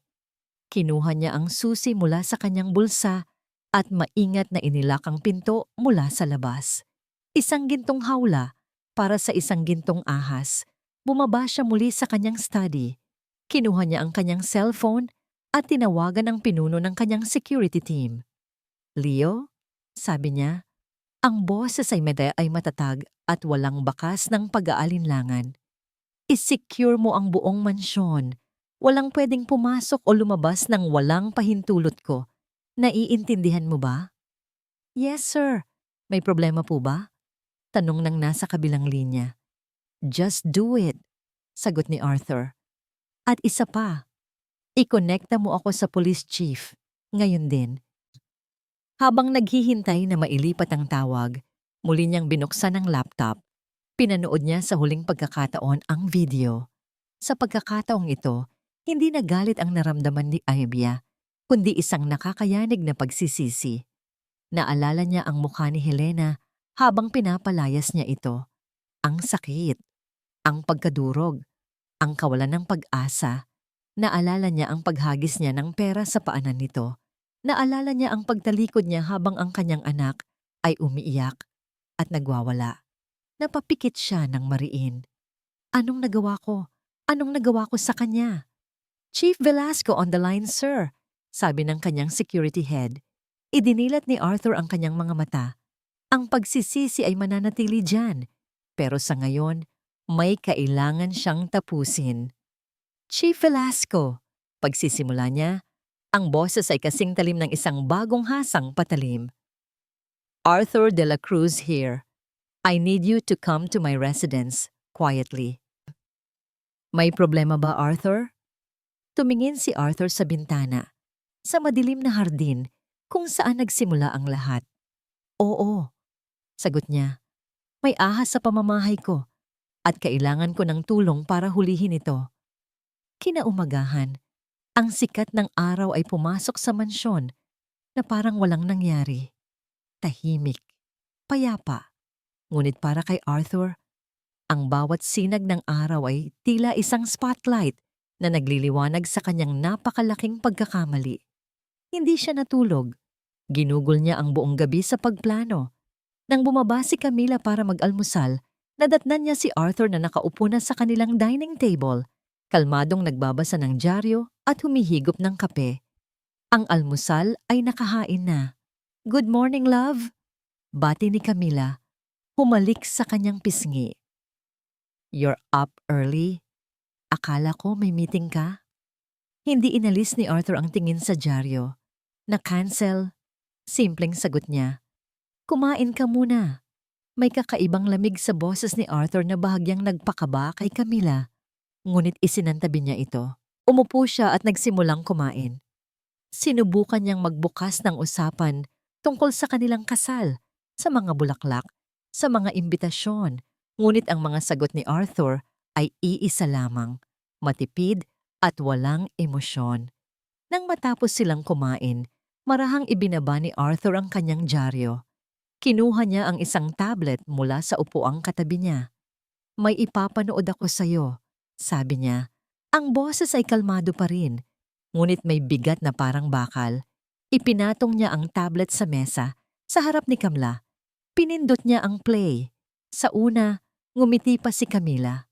Kinuha niya ang susi mula sa kanyang bulsa at maingat na inilak ang pinto mula sa labas. Isang gintong hawla para sa isang gintong ahas. Bumaba siya muli sa kanyang study. Kinuha niya ang kanyang cellphone at tinawagan ang pinuno ng kanyang security team. "Leo," sabi niya, "ang boses ay matatag at walang bakas ng pag-aalinlangan. I-secure mo ang buong mansyon. Walang pwedeng pumasok o lumabas ng walang pahintulot ko. Naiintindihan mo ba?" "Yes, sir. May problema po ba?" tanong ng nasa kabilang linya. "Just do it," sagot ni Arthur. "At isa pa, ikonekta mo ako sa police chief. Ngayon din." Habang naghihintay na mailipat ang tawag, muli niyang binuksan ang laptop. Pinanood niya sa huling pagkakataon ang video. Sa pagkakataong ito, hindi nagalit ang naramdaman ni Aibia, kundi isang nakakayanig na pagsisisi. Naalala niya ang mukha ni Helena habang pinapalayas niya ito. Ang sakit, ang pagkadurog, ang kawalan ng pag-asa. Naalala niya ang paghagis niya ng pera sa paanan nito. Naalala niya ang pagtalikod niya habang ang kanyang anak ay umiiyak at nagwawala. Napapikit siya ng mariin. Anong nagawa ko? Anong nagawa ko sa kanya? "Chief Velasco on the line, sir," sabi ng kanyang security head. Idinilat ni Arthur ang kanyang mga mata. Ang pagsisisi ay mananatili dyan, pero sa ngayon, may kailangan siyang tapusin. "Chief Velasco," pagsisimula niya, ang boses ay kasing talim ng isang bagong hasang patalim. "Arthur de la Cruz here. I need you to come to my residence, quietly." "May problema ba, Arthur?" Tumingin si Arthur sa bintana, sa madilim na hardin kung saan nagsimula ang lahat. "Oo," sagot niya. "May ahas sa pamamahay ko at kailangan ko ng tulong para hulihin ito." Kinaumagahan, ang sikat ng araw ay pumasok sa mansyon na parang walang nangyari. Tahimik, payapa. Ngunit para kay Arthur, ang bawat sinag ng araw ay tila isang spotlight na nagliliwanag sa kanyang napakalaking pagkakamali. Hindi siya natulog. Ginugol niya ang buong gabi sa pagplano. Nang bumaba si Camila para mag-almusal, nadatnan niya si Arthur na nakaupo na sa kanilang dining table, kalmadong nagbabasa ng dyaryo at humihigop ng kape. Ang almusal ay nakahain na. "Good morning, love," bati ni Camila, humalik sa kanyang pisngi. "You're up early? Akala ko may meeting ka?" Hindi inalis ni Arthur ang tingin sa dyaryo. "Na-cancel," simpleng sagot niya. "Kumain ka muna." May kakaibang lamig sa boses ni Arthur na bahagyang nagpakaba kay Camila. Ngunit isinantabi niya ito. Umupo siya at nagsimulang kumain. Sinubukan niyang magbukas ng usapan tungkol sa kanilang kasal, sa mga bulaklak, sa mga imbitasyon. Ngunit ang mga sagot ni Arthur ay iisa lamang, matipid at walang emosyon. Nang matapos silang kumain, marahang ibinaba ni Arthur ang kanyang dyaryo. Kinuha niya ang isang tablet mula sa upuang katabi niya. May ipapanood ako sa'yo, sabi niya. Ang boses ay kalmado pa rin, ngunit may bigat na parang bakal. Ipinatong niya ang tablet sa mesa, sa harap ni Kamla. Pinindot niya ang play. Sa una, ngumiti pa si Camila.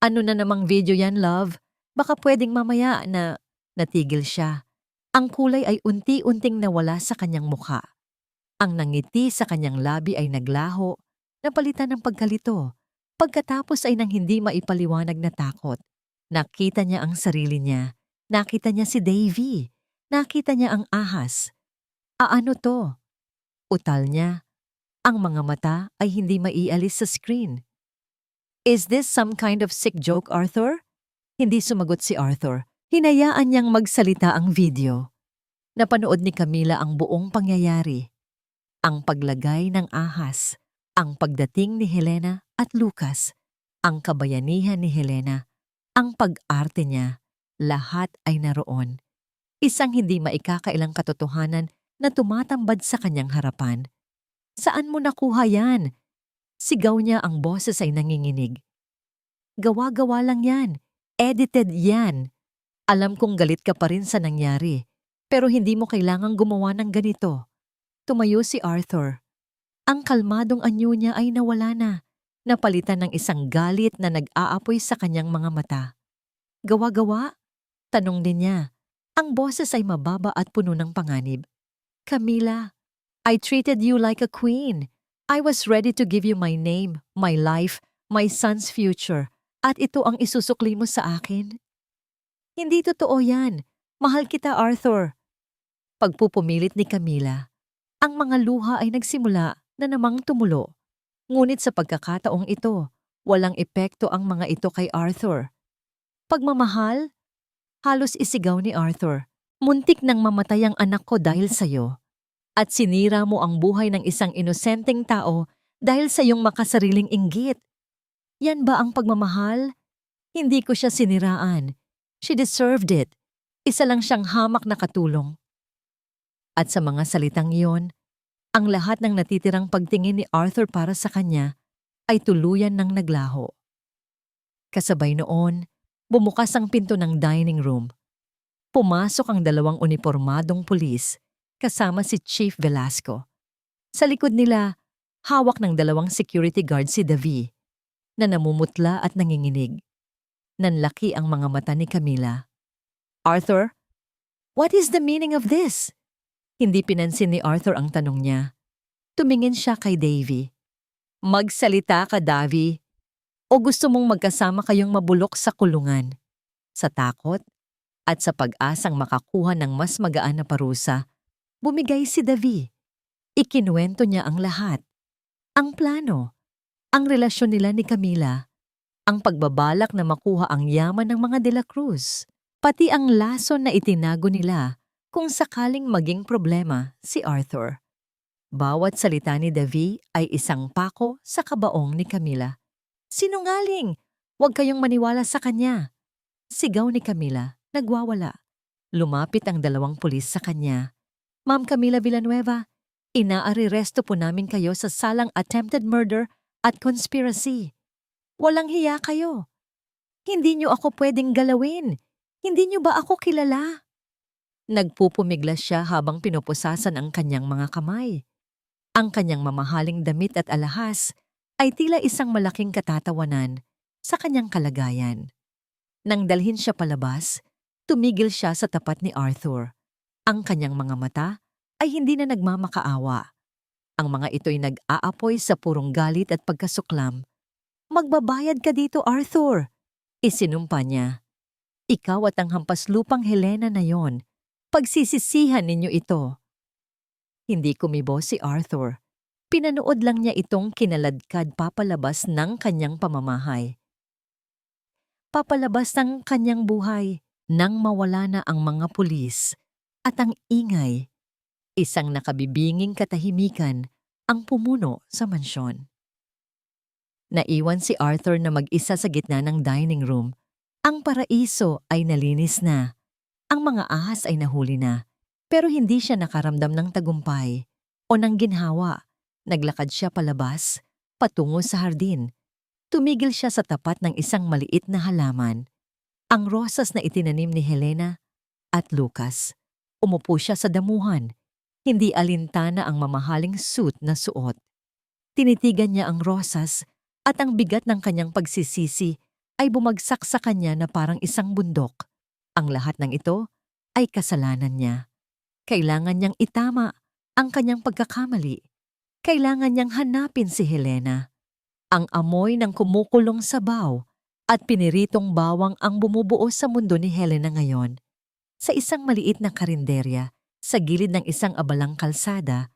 Ano na namang video yan, love? Baka pwedeng mamaya na natigil siya. Ang kulay ay unti-unting nawala sa kanyang mukha. Ang nangiti sa kanyang labi ay naglaho, napalitan ng pagkalito. Pagkatapos ay nang hindi maipaliwanag na takot. Nakita niya ang sarili niya. Nakita niya si Davy. Nakita niya ang ahas. Ano to? Utal niya. Ang mga mata ay hindi maialis sa screen. Is this some kind of sick joke, Arthur? Hindi sumagot si Arthur. Hinayaan niyang magsalita ang video. Napanood ni Camila ang buong pangyayari. Ang paglagay ng ahas, ang pagdating ni Helena at Lucas, ang kabayanihan ni Helena, ang pag-arte niya, lahat ay naroon. Isang hindi maikakailang katotohanan na tumatambad sa kanyang harapan. Saan mo nakuha yan? Sigaw niya, ang boses ay nanginginig. Gawa-gawa lang yan. Edited yan. Alam kong galit ka pa rin sa nangyari, pero hindi mo kailangang gumawa ng ganito. Tumayo si Arthur. Ang kalmadong anyo niya ay nawala na, napalitan ng isang galit na nag-aapoy sa kanyang mga mata. Gawa-gawa? Tanong din niya. Ang boses ay mababa at puno ng panganib. Camila, I treated you like a queen. I was ready to give you my name, my life, my son's future, at ito ang isusukli mo sa akin? Hindi totoo yan. Mahal kita, Arthur. Pagpupumilit ni Camila, ang mga luha ay nagsimula na namang tumulo. Ngunit sa pagkakataong ito, walang epekto ang mga ito kay Arthur. Pagmamahal? Halos isigaw ni Arthur. Muntik nang mamatay ang anak ko dahil sa'yo. At sinira mo ang buhay ng isang inosenteng tao dahil sa iyong makasariling inggit. Yan ba ang pagmamahal? Hindi ko siya siniraan. She deserved it. Isa lang siyang hamak na katulong. At sa mga salitang iyon, ang lahat ng natitirang pagtingin ni Arthur para sa kanya ay tuluyan ng naglaho. Kasabay noon, bumukas ang pinto ng dining room. Pumasok ang dalawang unipormadong pulis kasama si Chief Velasco. Sa likod nila, hawak ng dalawang security guard si Davy na namumutla at nanginginig. Nanlaki ang mga mata ni Camila. Arthur, what is the meaning of this? Hindi pinansin ni Arthur ang tanong niya. Tumingin siya kay Davy. Magsalita ka, Davy. O gusto mong magkasama kayong mabulok sa kulungan? Sa takot at sa pag-asang makakuha ng mas magaan na parusa, bumigay si Davy. Ikinuwento niya ang lahat. Ang plano, ang relasyon nila ni Camila, ang pagbabalak na makuha ang yaman ng mga De La Cruz, pati ang lason na itinago nila kung sakaling maging problema si Arthur. Bawat salita ni Davy ay isang pako sa kabaong ni Camila. Sinungaling! Huwag kayong maniwala sa kanya. Sigaw ni Camila, nagwawala. Lumapit ang dalawang pulis sa kanya. Ma'am Camila Villanueva, inaaresto po namin kayo sa salang attempted murder at conspiracy. Walang hiya kayo. Hindi niyo ako pwedeng galawin. Hindi niyo ba ako kilala? Nagpupumiglas siya habang pinupusasan ang kanyang mga kamay. Ang kanyang mamahaling damit at alahas ay tila isang malaking katatawanan sa kanyang kalagayan. Nang dalhin siya palabas, tumigil siya sa tapat ni Arthur. Ang kanyang mga mata ay hindi na nagmamakaawa. Ang mga ito'y nag-aapoy sa purong galit at pagkasuklam. Magbabayad ka dito, Arthur! Isinumpa niya. Ikaw at ang hampaslupang Helena na yon, pagsisisihan ninyo ito. Hindi kumibo si Arthur. Pinanood lang niya itong kinaladkad papalabas ng kanyang pamamahay. Papalabas ng kanyang buhay nang mawala na ang mga pulis at ang ingay. Isang nakabibinging katahimikan ang pumuno sa mansyon. Naiwan si Arthur na mag-isa sa gitna ng dining room. Ang paraiso ay nalinis na. Ang mga ahas ay nahuli na, pero hindi siya nakaramdam ng tagumpay o ng ginhawa. Naglakad siya palabas, patungo sa hardin. Tumigil siya sa tapat ng isang maliit na halaman, ang rosas na itinanim ni Helena at Lucas. Umupo siya sa damuhan, hindi alintana ang mamahaling suit na suot. Tinitigan niya ang rosas at ang bigat ng kanyang pagsisisi ay bumagsak sa kanya na parang isang bundok. Ang lahat ng ito ay kasalanan niya. Kailangan niyang itama ang kanyang pagkakamali. Kailangan niyang hanapin si Helena. Ang amoy ng kumukulong sabaw at piniritong bawang ang bumubuo sa mundo ni Helena ngayon. Sa isang maliit na karinderya, sa gilid ng isang abalang kalsada,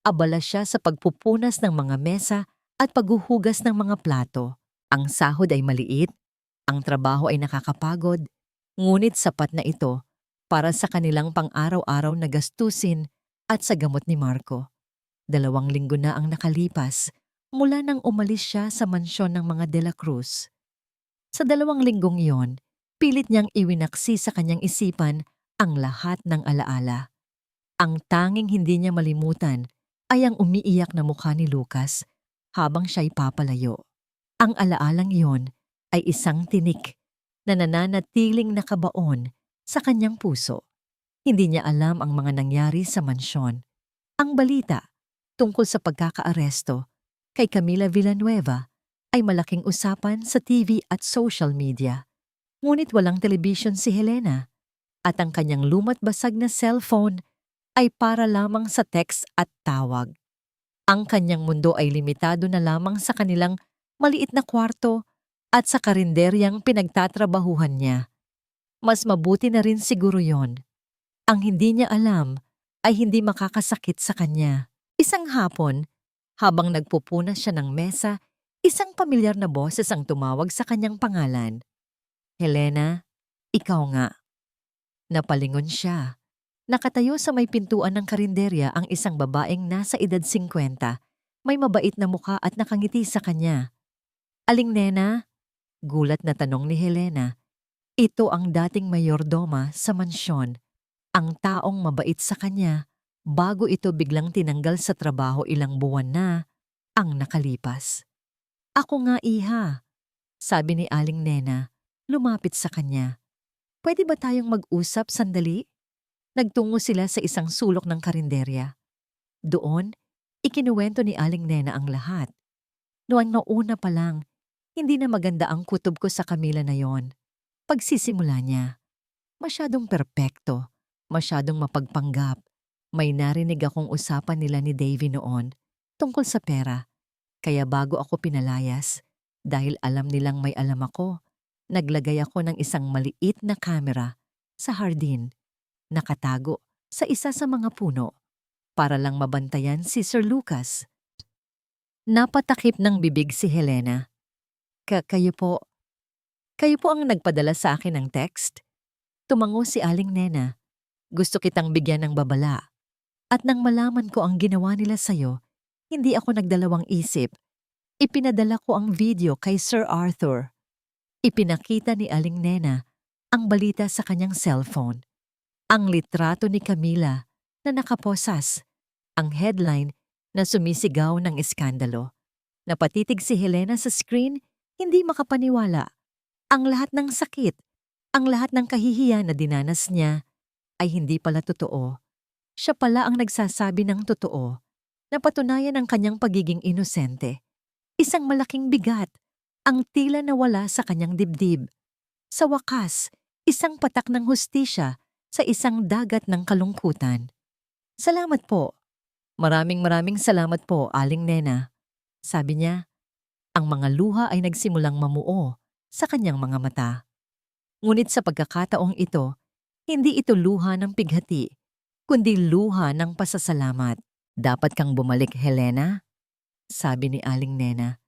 abala siya sa pagpupunas ng mga mesa at paghuhugas ng mga plato. Ang sahod ay maliit, ang trabaho ay nakakapagod, ngunit sapat na ito para sa kanilang pang-araw-araw na gastusin at sa gamot ni Marco. 2 linggo na ang nakalipas mula nang umalis siya sa mansyon ng mga De La Cruz. Sa 2 linggong iyon, pilit niyang iwinaksi sa kanyang isipan ang lahat ng alaala. Ang tanging hindi niya malimutan ay ang umiiyak na mukha ni Lucas habang siya'y papalayo. Ang alaalang iyon ay isang tinik na nananatiling nakabaon sa kanyang puso. Hindi niya alam ang mga nangyari sa mansyon. Ang balita tungkol sa pagkakaaresto kay Camila Villanueva ay malaking usapan sa TV at social media. Ngunit walang television si Helena at ang kanyang luma't basag na cellphone ay para lamang sa text at tawag. Ang kanyang mundo ay limitado na lamang sa kanilang maliit na kwarto at sa karinderyang pinagtatrabahuhan niya. Mas mabuti na rin siguro yon. Ang hindi niya alam ay hindi makakasakit sa kanya. Isang hapon, habang nagpupunas siya ng mesa, isang pamilyar na boses ang tumawag sa kanyang pangalan. Helena, ikaw nga. Napalingon siya. Nakatayo sa may pintuan ng karinderya ang isang babaeng nasa edad 50, may mabait na mukha at nakangiti sa kanya. Aling Nena? Gulat na tanong ni Helena. Ito ang dating mayordoma sa mansyon, ang taong mabait sa kanya bago ito biglang tinanggal sa trabaho ilang buwan na ang nakalipas. Ako nga iha, sabi ni Aling Nena, lumapit sa kanya. Pwede ba tayong mag-usap sandali? Nagtungo sila sa isang sulok ng karinderya. Doon, ikinuwento ni Aling Nena ang lahat. Noong nauna pa lang, hindi na maganda ang kutob ko sa Camila na yon. Pagsisimula niya, masyadong perpekto, masyadong mapagpanggap. May narinig akong usapan nila ni Davy noon tungkol sa pera. Kaya bago ako pinalayas, dahil alam nilang may alam ako, naglagay ako ng isang maliit na kamera sa hardin, nakatago sa isa sa mga puno, para lang mabantayan si Sir Lucas. Napatakip ng bibig si Helena. Kayo po ang nagpadala sa akin ng text? Tumango si Aling Nena. Gusto kitang bigyan ng babala. At nang malaman ko ang ginawa nila sa'yo, hindi ako nagdalawang isip. Ipinadala ko ang video kay Sir Arthur. Ipinakita ni Aling Nena ang balita sa kanyang cellphone. Ang litrato ni Camila na nakaposas. Ang headline na sumisigaw ng iskandalo. Napatitig si Helena sa screen, hindi makapaniwala. Ang lahat ng sakit, ang lahat ng kahihiyan na dinanas niya ay hindi pala totoo. Siya pala ang nagsasabi ng totoo, napatunayan ang kanyang pagiging inosente. Isang malaking bigat, ang tila nawala sa kanyang dibdib. Sa wakas, isang patak ng hustisya sa isang dagat ng kalungkutan. Salamat po. Maraming salamat po, Aling Nena. Sabi niya, ang mga luha ay nagsimulang mamuo sa kanyang mga mata. Ngunit sa pagkakataong ito, hindi ito luha ng pighati, kundi luha ng pasasalamat. Dapat kang bumalik, Helena, sabi ni Aling Nena.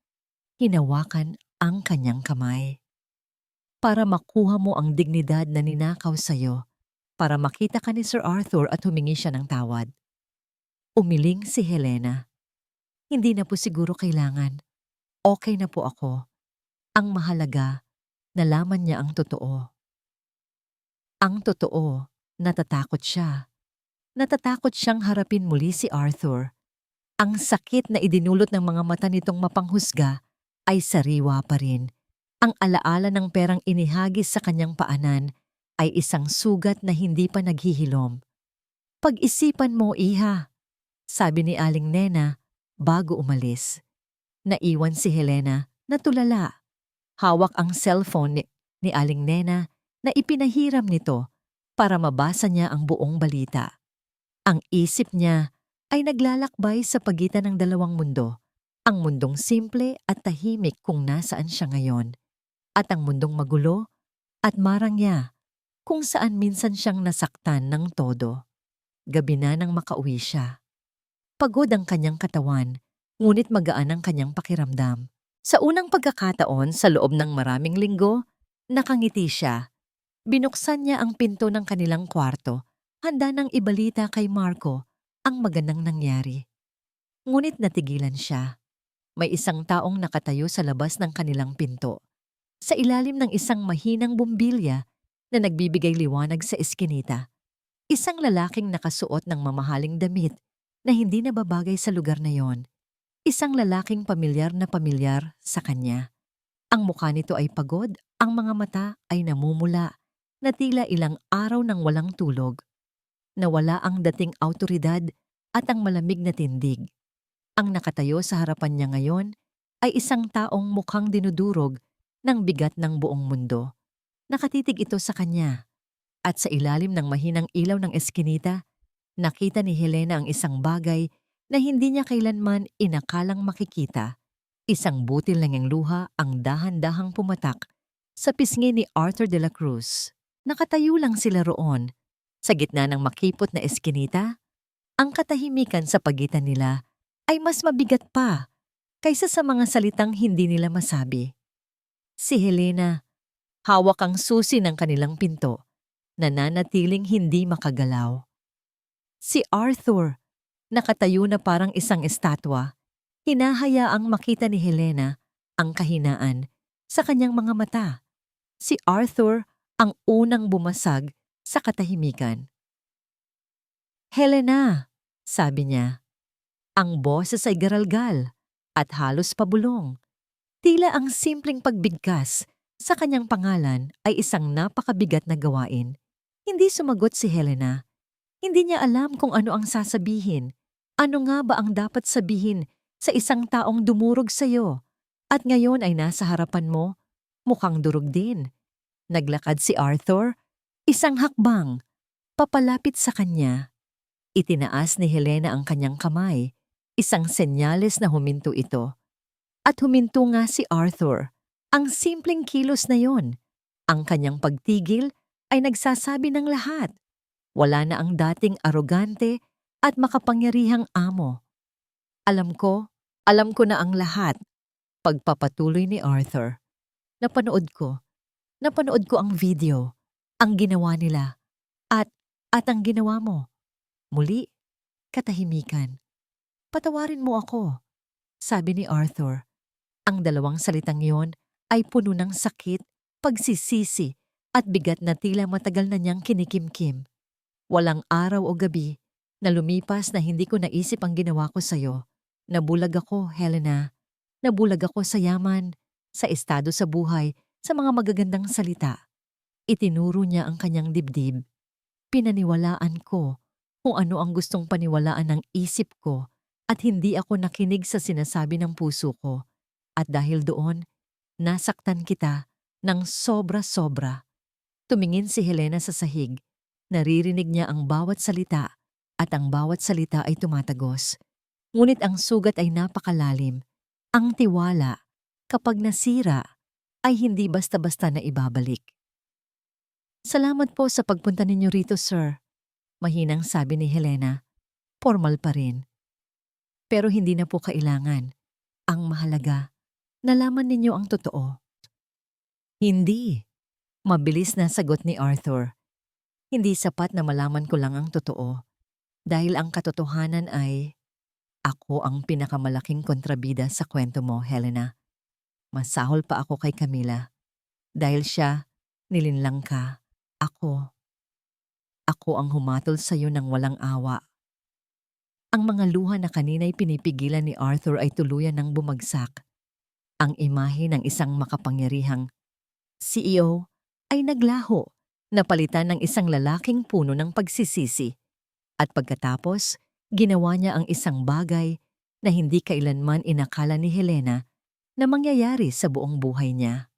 Hinawakan ang kanyang kamay. Para makuha mo ang dignidad na ninakaw sa'yo, para makita ka ni Sir Arthur at humingi siya ng tawad. Umiling si Helena. Hindi na po siguro kailangan. Okay na po ako. Ang mahalaga, nalaman niya ang totoo. Ang totoo, natatakot siya. Natatakot siyang harapin muli si Arthur. Ang sakit na idinulot ng mga mata nitong mapanghusga ay sariwa pa rin. Ang alaala ng perang inihagis sa kanyang paanan ay isang sugat na hindi pa naghihilom. "Pag-isipan mo, iha," sabi ni Aling Nena bago umalis. Naiwan si Helena na tulala. Hawak ang cellphone ni Aling Nena na ipinahiram nito para mabasa niya ang buong balita. Ang isip niya ay naglalakbay sa pagitan ng dalawang mundo, ang mundong simple at tahimik kung nasaan siya ngayon, at ang mundong magulo at marangya kung saan minsan siyang nasaktan ng todo. Gabi na nang makauwi siya. Pagod ang kanyang katawan, ngunit magaan ang kanyang pakiramdam. Sa unang pagkakataon sa loob ng maraming linggo, nakangiti siya. Binuksan niya ang pinto ng kanilang kwarto, handa nang ibalita kay Marco ang magandang nangyari. Ngunit natigilan siya. May isang taong nakatayo sa labas ng kanilang pinto, sa ilalim ng isang mahinang bumbilya na nagbibigay liwanag sa eskinita. Isang lalaking nakasuot ng mamahaling damit na hindi nababagay sa lugar na yon. Isang lalaking pamilyar na pamilyar sa kanya. Ang mukha nito ay pagod, ang mga mata ay namumula, na tila ilang araw nang walang tulog. Nawala ang dating awtoridad at ang malamig na tindig. Ang nakatayo sa harapan niya ngayon ay isang taong mukhang dinudurog ng bigat ng buong mundo. Nakatitig ito sa kanya, at sa ilalim ng mahinang ilaw ng eskinita, nakita ni Helena ang isang bagay na hindi niya kailanman inakalang makikita. Isang butil ng luha ang dahan-dahang pumatak sa pisngi ni Arthur de la Cruz. Nakatayo lang sila roon, sa gitna ng makipot na eskinita. Ang katahimikan sa pagitan nila ay mas mabigat pa kaysa sa mga salitang hindi nila masabi. Si Helena, hawak ang susi ng kanilang pinto, nananatiling hindi makagalaw. Si Arthur, nakatayo na parang isang estatwa, hinahayaang makita ni Helena ang kahinaan sa kanyang mga mata. Si Arthur ang unang bumasag sa katahimikan. "Helena," sabi niya. Ang boses ay garalgal at halos pabulong. Tila ang simpleng pagbigkas sa kanyang pangalan ay isang napakabigat na gawain. Hindi sumagot si Helena. Hindi niya alam kung ano ang sasabihin. Ano nga ba ang dapat sabihin sa isang taong dumurog sa'yo at ngayon ay nasa harapan mo, mukhang durog din. Naglakad si Arthur, isang hakbang, papalapit sa kanya. Itinaas ni Helena ang kanyang kamay, isang senyales na huminto ito. At huminto nga si Arthur. Ang simpleng kilos na yon, ang kanyang pagtigil ay nagsasabi ng lahat. Wala na ang dating arogante at makapangyarihang amo. Alam ko na ang lahat. Pagpapatuloy ni Arthur. Napanood ko ang video, ang ginawa nila, at ang ginawa mo. Muli, katahimikan. "Patawarin mo ako," sabi ni Arthur. Ang dalawang salitang yon ay puno ng sakit, pagsisisi, at bigat na tila matagal na niyang kinikimkim. Walang araw o gabi na lumipas na hindi ko naisip ang ginawa ko sa'yo. Nabulag ako, Helena. Nabulag ako sa yaman, sa estado sa buhay, sa mga magagandang salita. Itinuro niya ang kanyang dibdib. Pinaniwalaan ko kung ano ang gustong paniwalaan ng isip ko at hindi ako nakinig sa sinasabi ng puso ko. At dahil doon, nasaktan kita ng sobra-sobra. Tumingin si Helena sa sahig. Naririnig niya ang bawat salita at ang bawat salita ay tumatagos. Ngunit ang sugat ay napakalalim. Ang tiwala, kapag nasira, ay hindi basta-basta na ibabalik. "Salamat po sa pagpunta ninyo rito, sir," mahinang sabi ni Helena. Formal pa rin. "Pero hindi na po kailangan. Ang mahalaga, nalaman ninyo ang totoo." "Hindi," mabilis na sagot ni Arthur. "Hindi sapat na malaman ko lang ang totoo. Dahil ang katotohanan ay, ako ang pinakamalaking kontrabida sa kwento mo, Helena. Masahol pa ako kay Camila. Dahil siya, nilinlang ka. Ako ang humatol sa'yo ng walang awa." Ang mga luha na kanina'y pinipigilan ni Arthur ay tuluyan ng bumagsak. Ang imahe ng isang makapangyarihang CEO ay naglaho, napalitan ng isang lalaking puno ng pagsisisi. At pagkatapos, ginawa niya ang isang bagay na hindi kailanman inakala ni Helena na mangyayari sa buong buhay niya.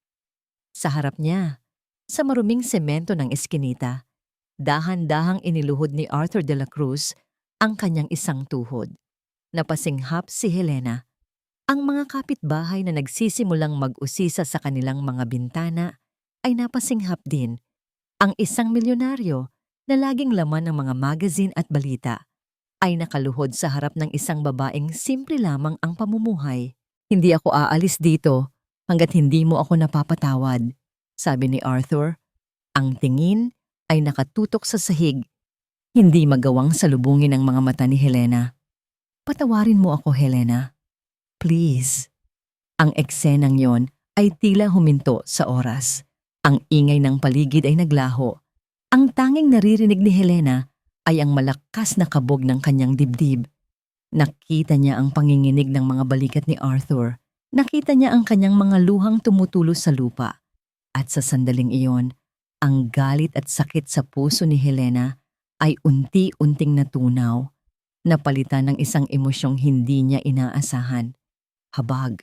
Sa harap niya, sa maruming semento ng eskinita, dahan-dahang iniluhod ni Arthur de la Cruz ang kanyang isang tuhod. Napasinghap si Helena. Ang mga kapitbahay na nagsisimulang mag-usisa sa kanilang mga bintana ay napasinghap din. Ang isang milyonaryo na laging laman ng mga magazine at balita ay nakaluhod sa harap ng isang babaeng simple lamang ang pamumuhay. "Hindi ako aalis dito hanggat hindi mo ako napapatawad," sabi ni Arthur. Ang tingin ay nakatutok sa sahig. Hindi magawang salubungin ang mga mata ni Helena. "Patawarin mo ako, Helena. Please." Ang eksenang yon ay tila huminto sa oras. Ang ingay ng paligid ay naglaho. Ang tanging naririnig ni Helena ay ang malakas na kabog ng kanyang dibdib. Nakita niya ang panginginig ng mga balikat ni Arthur. Nakita niya ang kanyang mga luhang tumutulo sa lupa. At sa sandaling iyon, ang galit at sakit sa puso ni Helena ay unti-unting natunaw, napalitan ng isang emosyong hindi niya inaasahan. Habag.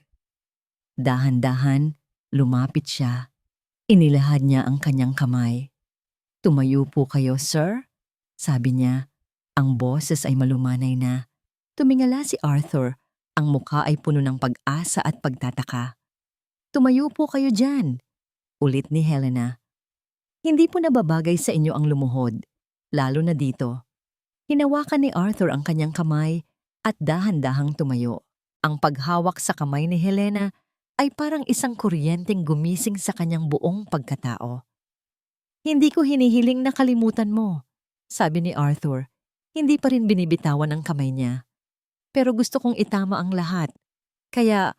Dahan-dahan, lumapit siya. Inilahad niya ang kanyang kamay. "Tumayo po kayo, sir," sabi niya. Ang boses ay malumanay na. Tumingala si Arthur. Ang mukha ay puno ng pag-asa at pagtataka. "Tumayo po kayo dyan," ulit ni Helena. "Hindi po nababagay sa inyo ang lumuhod, lalo na dito." Hinawakan ni Arthur ang kanyang kamay at dahan-dahang tumayo. Ang paghawak sa kamay ni Helena ay parang isang kuryenteng gumising sa kanyang buong pagkatao. "Hindi ko hinihiling na kalimutan mo," sabi ni Arthur. Hindi pa rin binibitawan ang kamay niya. "Pero gusto kong itama ang lahat. Kaya,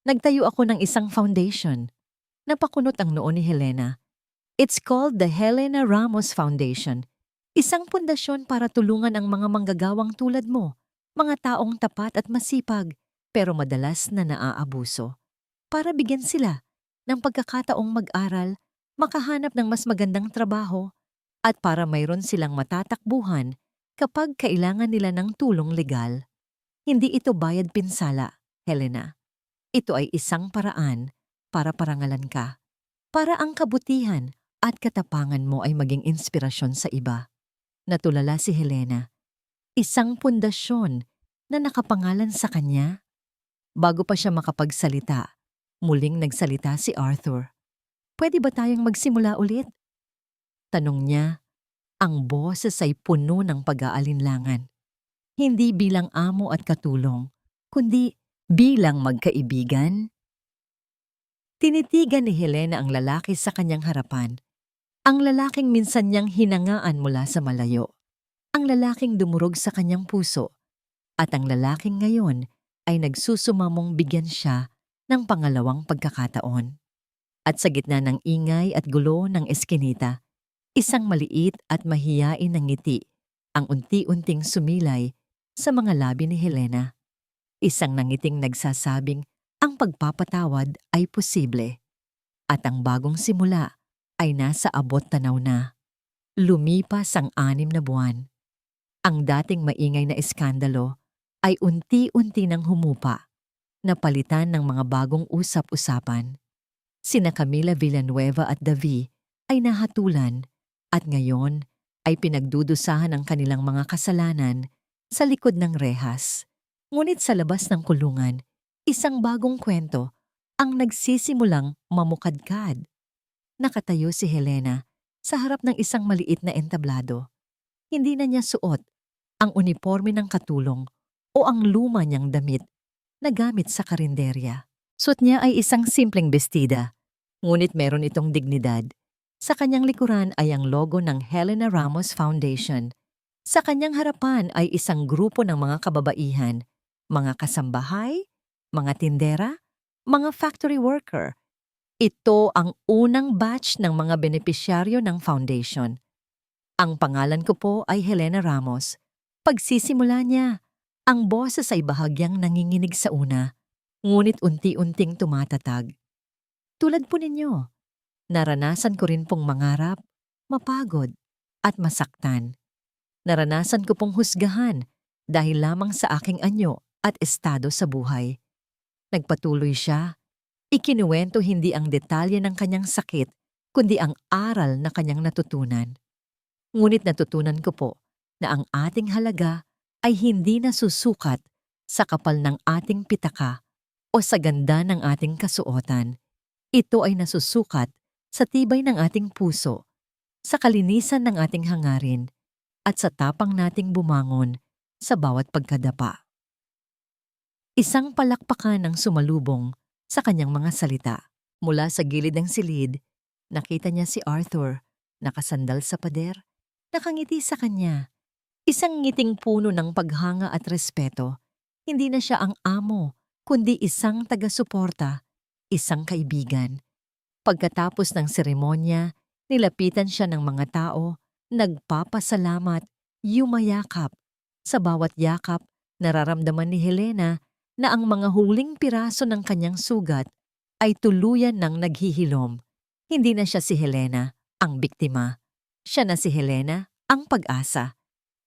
nagtayo ako ng isang foundation." Napakunot ang noo ni Helena. "It's called the Helena Ramos Foundation. Isang pundasyon para tulungan ang mga manggagawang tulad mo, mga taong tapat at masipag, pero madalas na naaabuso. Para bigyan sila ng pagkakataong mag-aral, makahanap ng mas magandang trabaho, at para mayroon silang matatakbuhan kapag kailangan nila ng tulong legal. Hindi ito bayad pinsala, Helena. Ito ay isang paraan para parangalan ka, para ang kabutihan at katapangan mo ay maging inspirasyon sa iba." Natulala si Helena. Isang pundasyon na nakapangalan sa kanya? Bago pa siya makapagsalita, muling nagsalita si Arthur. "Pwede ba tayong magsimula ulit?" Tanong niya. Ang boses ay puno ng pag-aalinlangan. Hindi bilang amo at katulong, kundi bilang magkaibigan. Tinitigan ni Helena ang lalaki sa kanyang harapan. Ang lalaking minsan niyang hinangaan mula sa malayo. Ang lalaking dumurog sa kanyang puso. At ang lalaking ngayon ay nagsusumamong bigyan siya ng pangalawang pagkakataon. At sa gitna ng ingay at gulo ng eskinita, isang maliit at mahiyain na ngiti ang unti-unting sumilay sa mga labi ni Helena. Isang nangiting nagsasabing ang pagpapatawad ay posible. At ang bagong simula ay nasa abot tanaw na. Lumipas ang 6 na buwan. Ang dating maingay na eskandalo ay unti-unti nang humupa, napalitan ng mga bagong usap-usapan. Sina Camila Villanueva at Davi ay nahatulan at ngayon ay pinagdudusahan ang kanilang mga kasalanan sa likod ng rehas. Ngunit sa labas ng kulungan, isang bagong kwento ang nagsisimulang mamukadkad. Nakatayo si Helena sa harap ng isang maliit na entablado. Hindi na niya suot ang uniforme ng katulong o ang luma niyang damit na gamit sa karinderya. Suot niya ay isang simpleng bestida, ngunit meron itong dignidad. Sa kanyang likuran ay ang logo ng Helena Ramos Foundation. Sa kanyang harapan ay isang grupo ng mga kababaihan, mga kasambahay, mga tindera, mga factory worker. Ito ang unang batch ng mga benepisyaryo ng foundation. Ang pangalan ko po ay Helena Ramos. Pagsisimula niya, Ang boses ay bahagyang nanginginig sa una, ngunit unti-unting tumatatag. Tulad po ninyo, naranasan ko rin pong mangarap, mapagod, at masaktan. Naranasan ko pong husgahan dahil lamang sa aking anyo at estado sa buhay. Nagpatuloy siya. Ikinuwento hindi ang detalye ng kanyang sakit, kundi ang aral na kanyang natutunan. Ngunit natutunan ko po na ang ating halaga ay hindi nasusukat sa kapal ng ating pitaka o sa ganda ng ating kasuotan. Ito ay nasusukat sa tibay ng ating puso, sa kalinisan ng ating hangarin, at sa tapang nating bumangon sa bawat pagkadapa. Isang palakpakan ang sumalubong sa kanyang mga salita. Mula sa gilid ng silid, nakita niya si Arthur, nakasandal sa pader, nakangiti sa kanya. Isang ngiting puno ng paghanga at respeto. Hindi na siya ang amo, kundi isang taga-suporta, isang kaibigan. Pagkatapos ng seremonya, nilapitan siya ng mga tao, nagpapasalamat, yumayakap. Sa bawat yakap, nararamdaman ni Helena na ang mga huling piraso ng kanyang sugat ay tuluyan ng naghihilom. Hindi na siya si Helena, ang biktima. Siya na si Helena, ang pag-asa.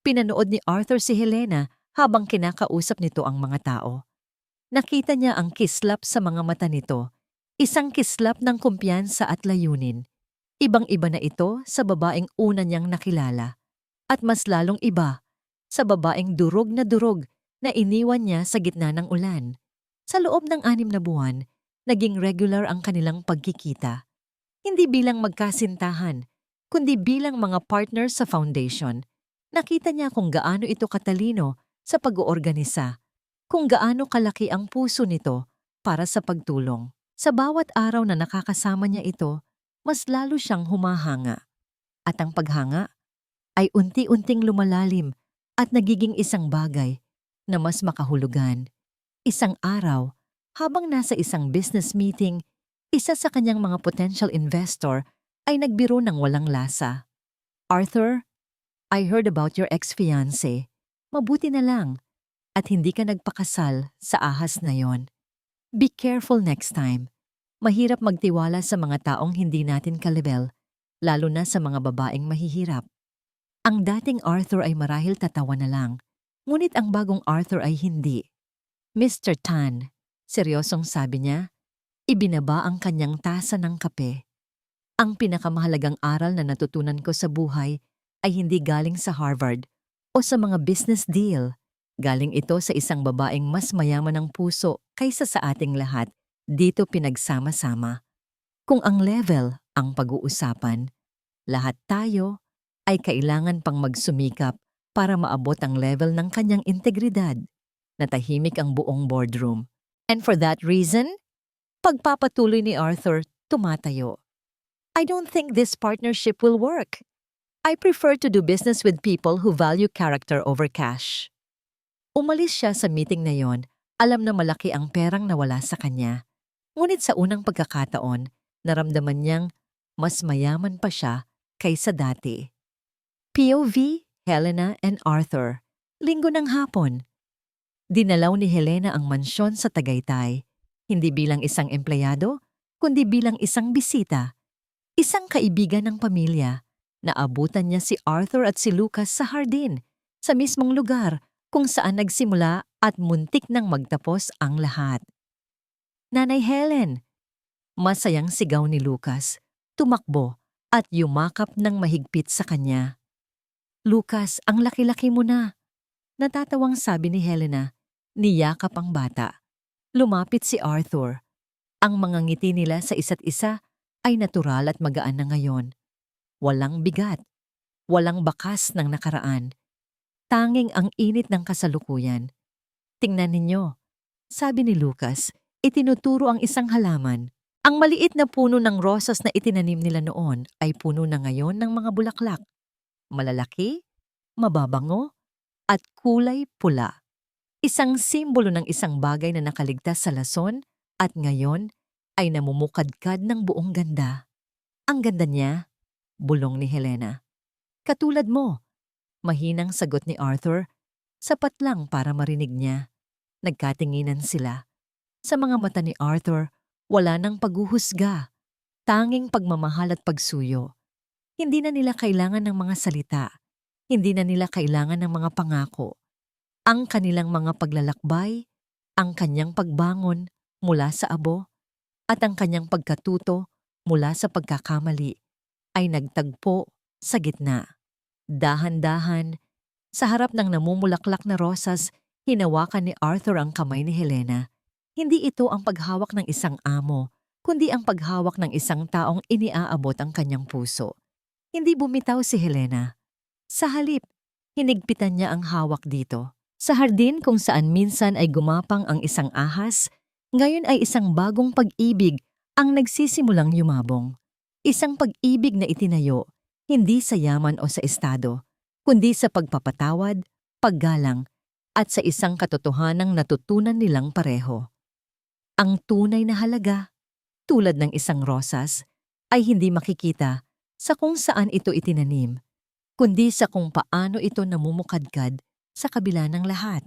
Pinanood ni Arthur si Helena habang kinakausap nito ang mga tao. Nakita niya ang kislap sa mga mata nito, isang kislap ng kumpiyansa at layunin. Ibang-iba na ito sa babaeng una niyang nakilala. At mas lalong iba sa babaeng durog na iniwan niya sa gitna ng ulan. Sa loob ng 6 na buwan, naging regular ang kanilang pagkikita. Hindi bilang magkasintahan, kundi bilang mga partners sa foundation. Nakita niya kung gaano ito katalino sa pag-oorganisa, kung gaano kalaki ang puso nito para sa pagtulong. Sa bawat araw na nakakasama niya ito, mas lalo siyang humahanga. At ang paghanga ay unti-unting lumalalim at nagiging isang bagay na mas makahulugan. Isang araw, habang nasa isang business meeting, isa sa kanyang mga potential investor ay nagbiro ng walang lasa. "Arthur, I heard about your ex-fiancé. Mabuti na lang at hindi ka nagpakasal sa ahas na yon. Be careful next time. Mahirap magtiwala sa mga taong hindi natin kalibel, lalo na sa mga babaeng mahihirap." Ang dating Arthur ay marahil tatawa na lang, ngunit ang bagong Arthur ay hindi. "Mr. Tan," seryosong sabi niya, ibinaba ang kanyang tasa ng kape. "Ang pinakamahalagang aral na natutunan ko sa buhay ay hindi galing sa Harvard o sa mga business deal. Galing ito sa isang babaeng mas mayaman ng puso kaysa sa ating lahat dito pinagsama-sama. Kung ang level ang pag-uusapan, lahat tayo ay kailangan pang magsumikap para maabot ang level ng kanyang integridad." Natahimik ang buong boardroom. And for that reason, pagpapatuloy ni Arthur, tumatayo. "I don't think this partnership will work. I prefer to do business with people who value character over cash." Umalis siya sa meeting na yon, alam na malaki ang perang nawala sa kanya. Ngunit sa unang pagkakataon, naramdaman niyang mas mayaman pa siya kaysa dati. POV, Helena and Arthur. Linggo ng hapon. Dinalaw ni Helena ang mansyon sa Tagaytay, hindi bilang isang empleyado, kundi bilang isang bisita. Isang kaibigan ng pamilya. Naabutan niya si Arthur at si Lucas sa hardin, sa mismong lugar kung saan nagsimula at muntik nang magtapos ang lahat. "Nanay Helen!" Masayang sigaw ni Lucas, tumakbo at yumakap ng mahigpit sa kanya. "Lucas, ang laki-laki mo na!" Natatawang sabi ni Helena, niyakap ang bata. Lumapit si Arthur. Ang mga ngiti nila sa isa't isa ay natural at magaan na ngayon. Walang bigat, walang bakas ng nakaraan. Tanging ang init ng kasalukuyan. "Tingnan ninyo," sabi ni Lucas, itinuturo ang isang halaman. Ang maliit na puno ng rosas na itinanim nila noon ay puno na ngayon ng mga bulaklak. Malalaki, mababango, at kulay pula. Isang simbolo ng isang bagay na nakaligtas sa lason at ngayon ay namumukadkad ng buong ganda. "Ang ganda niya," bulong ni Helena. "Katulad mo," mahinang sagot ni Arthur, Sapat lang para marinig niya. Nagkatinginan sila. Sa mga mata ni Arthur, wala nang paghuhusga. Tanging pagmamahal at pagsuyo. Hindi na nila kailangan ng mga salita. Hindi na nila kailangan ng mga pangako. Ang kanilang mga paglalakbay, ang kanyang pagbangon mula sa abo, at ang kanyang pagkatuto mula sa pagkakamali ay nagtagpo sa gitna. Dahan-dahan, sa harap ng namumulaklak na rosas, hinawakan ni Arthur ang kamay ni Helena. Hindi ito ang paghawak ng isang amo, kundi ang paghawak ng isang taong iniaabot ang kanyang puso. Hindi bumitaw si Helena. Sa halip, hinigpitan niya ang hawak dito. Sa hardin kung saan minsan ay gumapang ang isang ahas, ngayon ay isang bagong pag-ibig ang nagsisimulang yumabong. Isang pag-ibig na itinayo, hindi sa yaman o sa estado, kundi sa pagpapatawad, paggalang, at sa isang katotohanang natutunan nilang pareho. Ang tunay na halaga, tulad ng isang rosas, ay hindi makikita sa kung saan ito itinanim, kundi sa kung paano ito namumukadkad sa kabila ng lahat.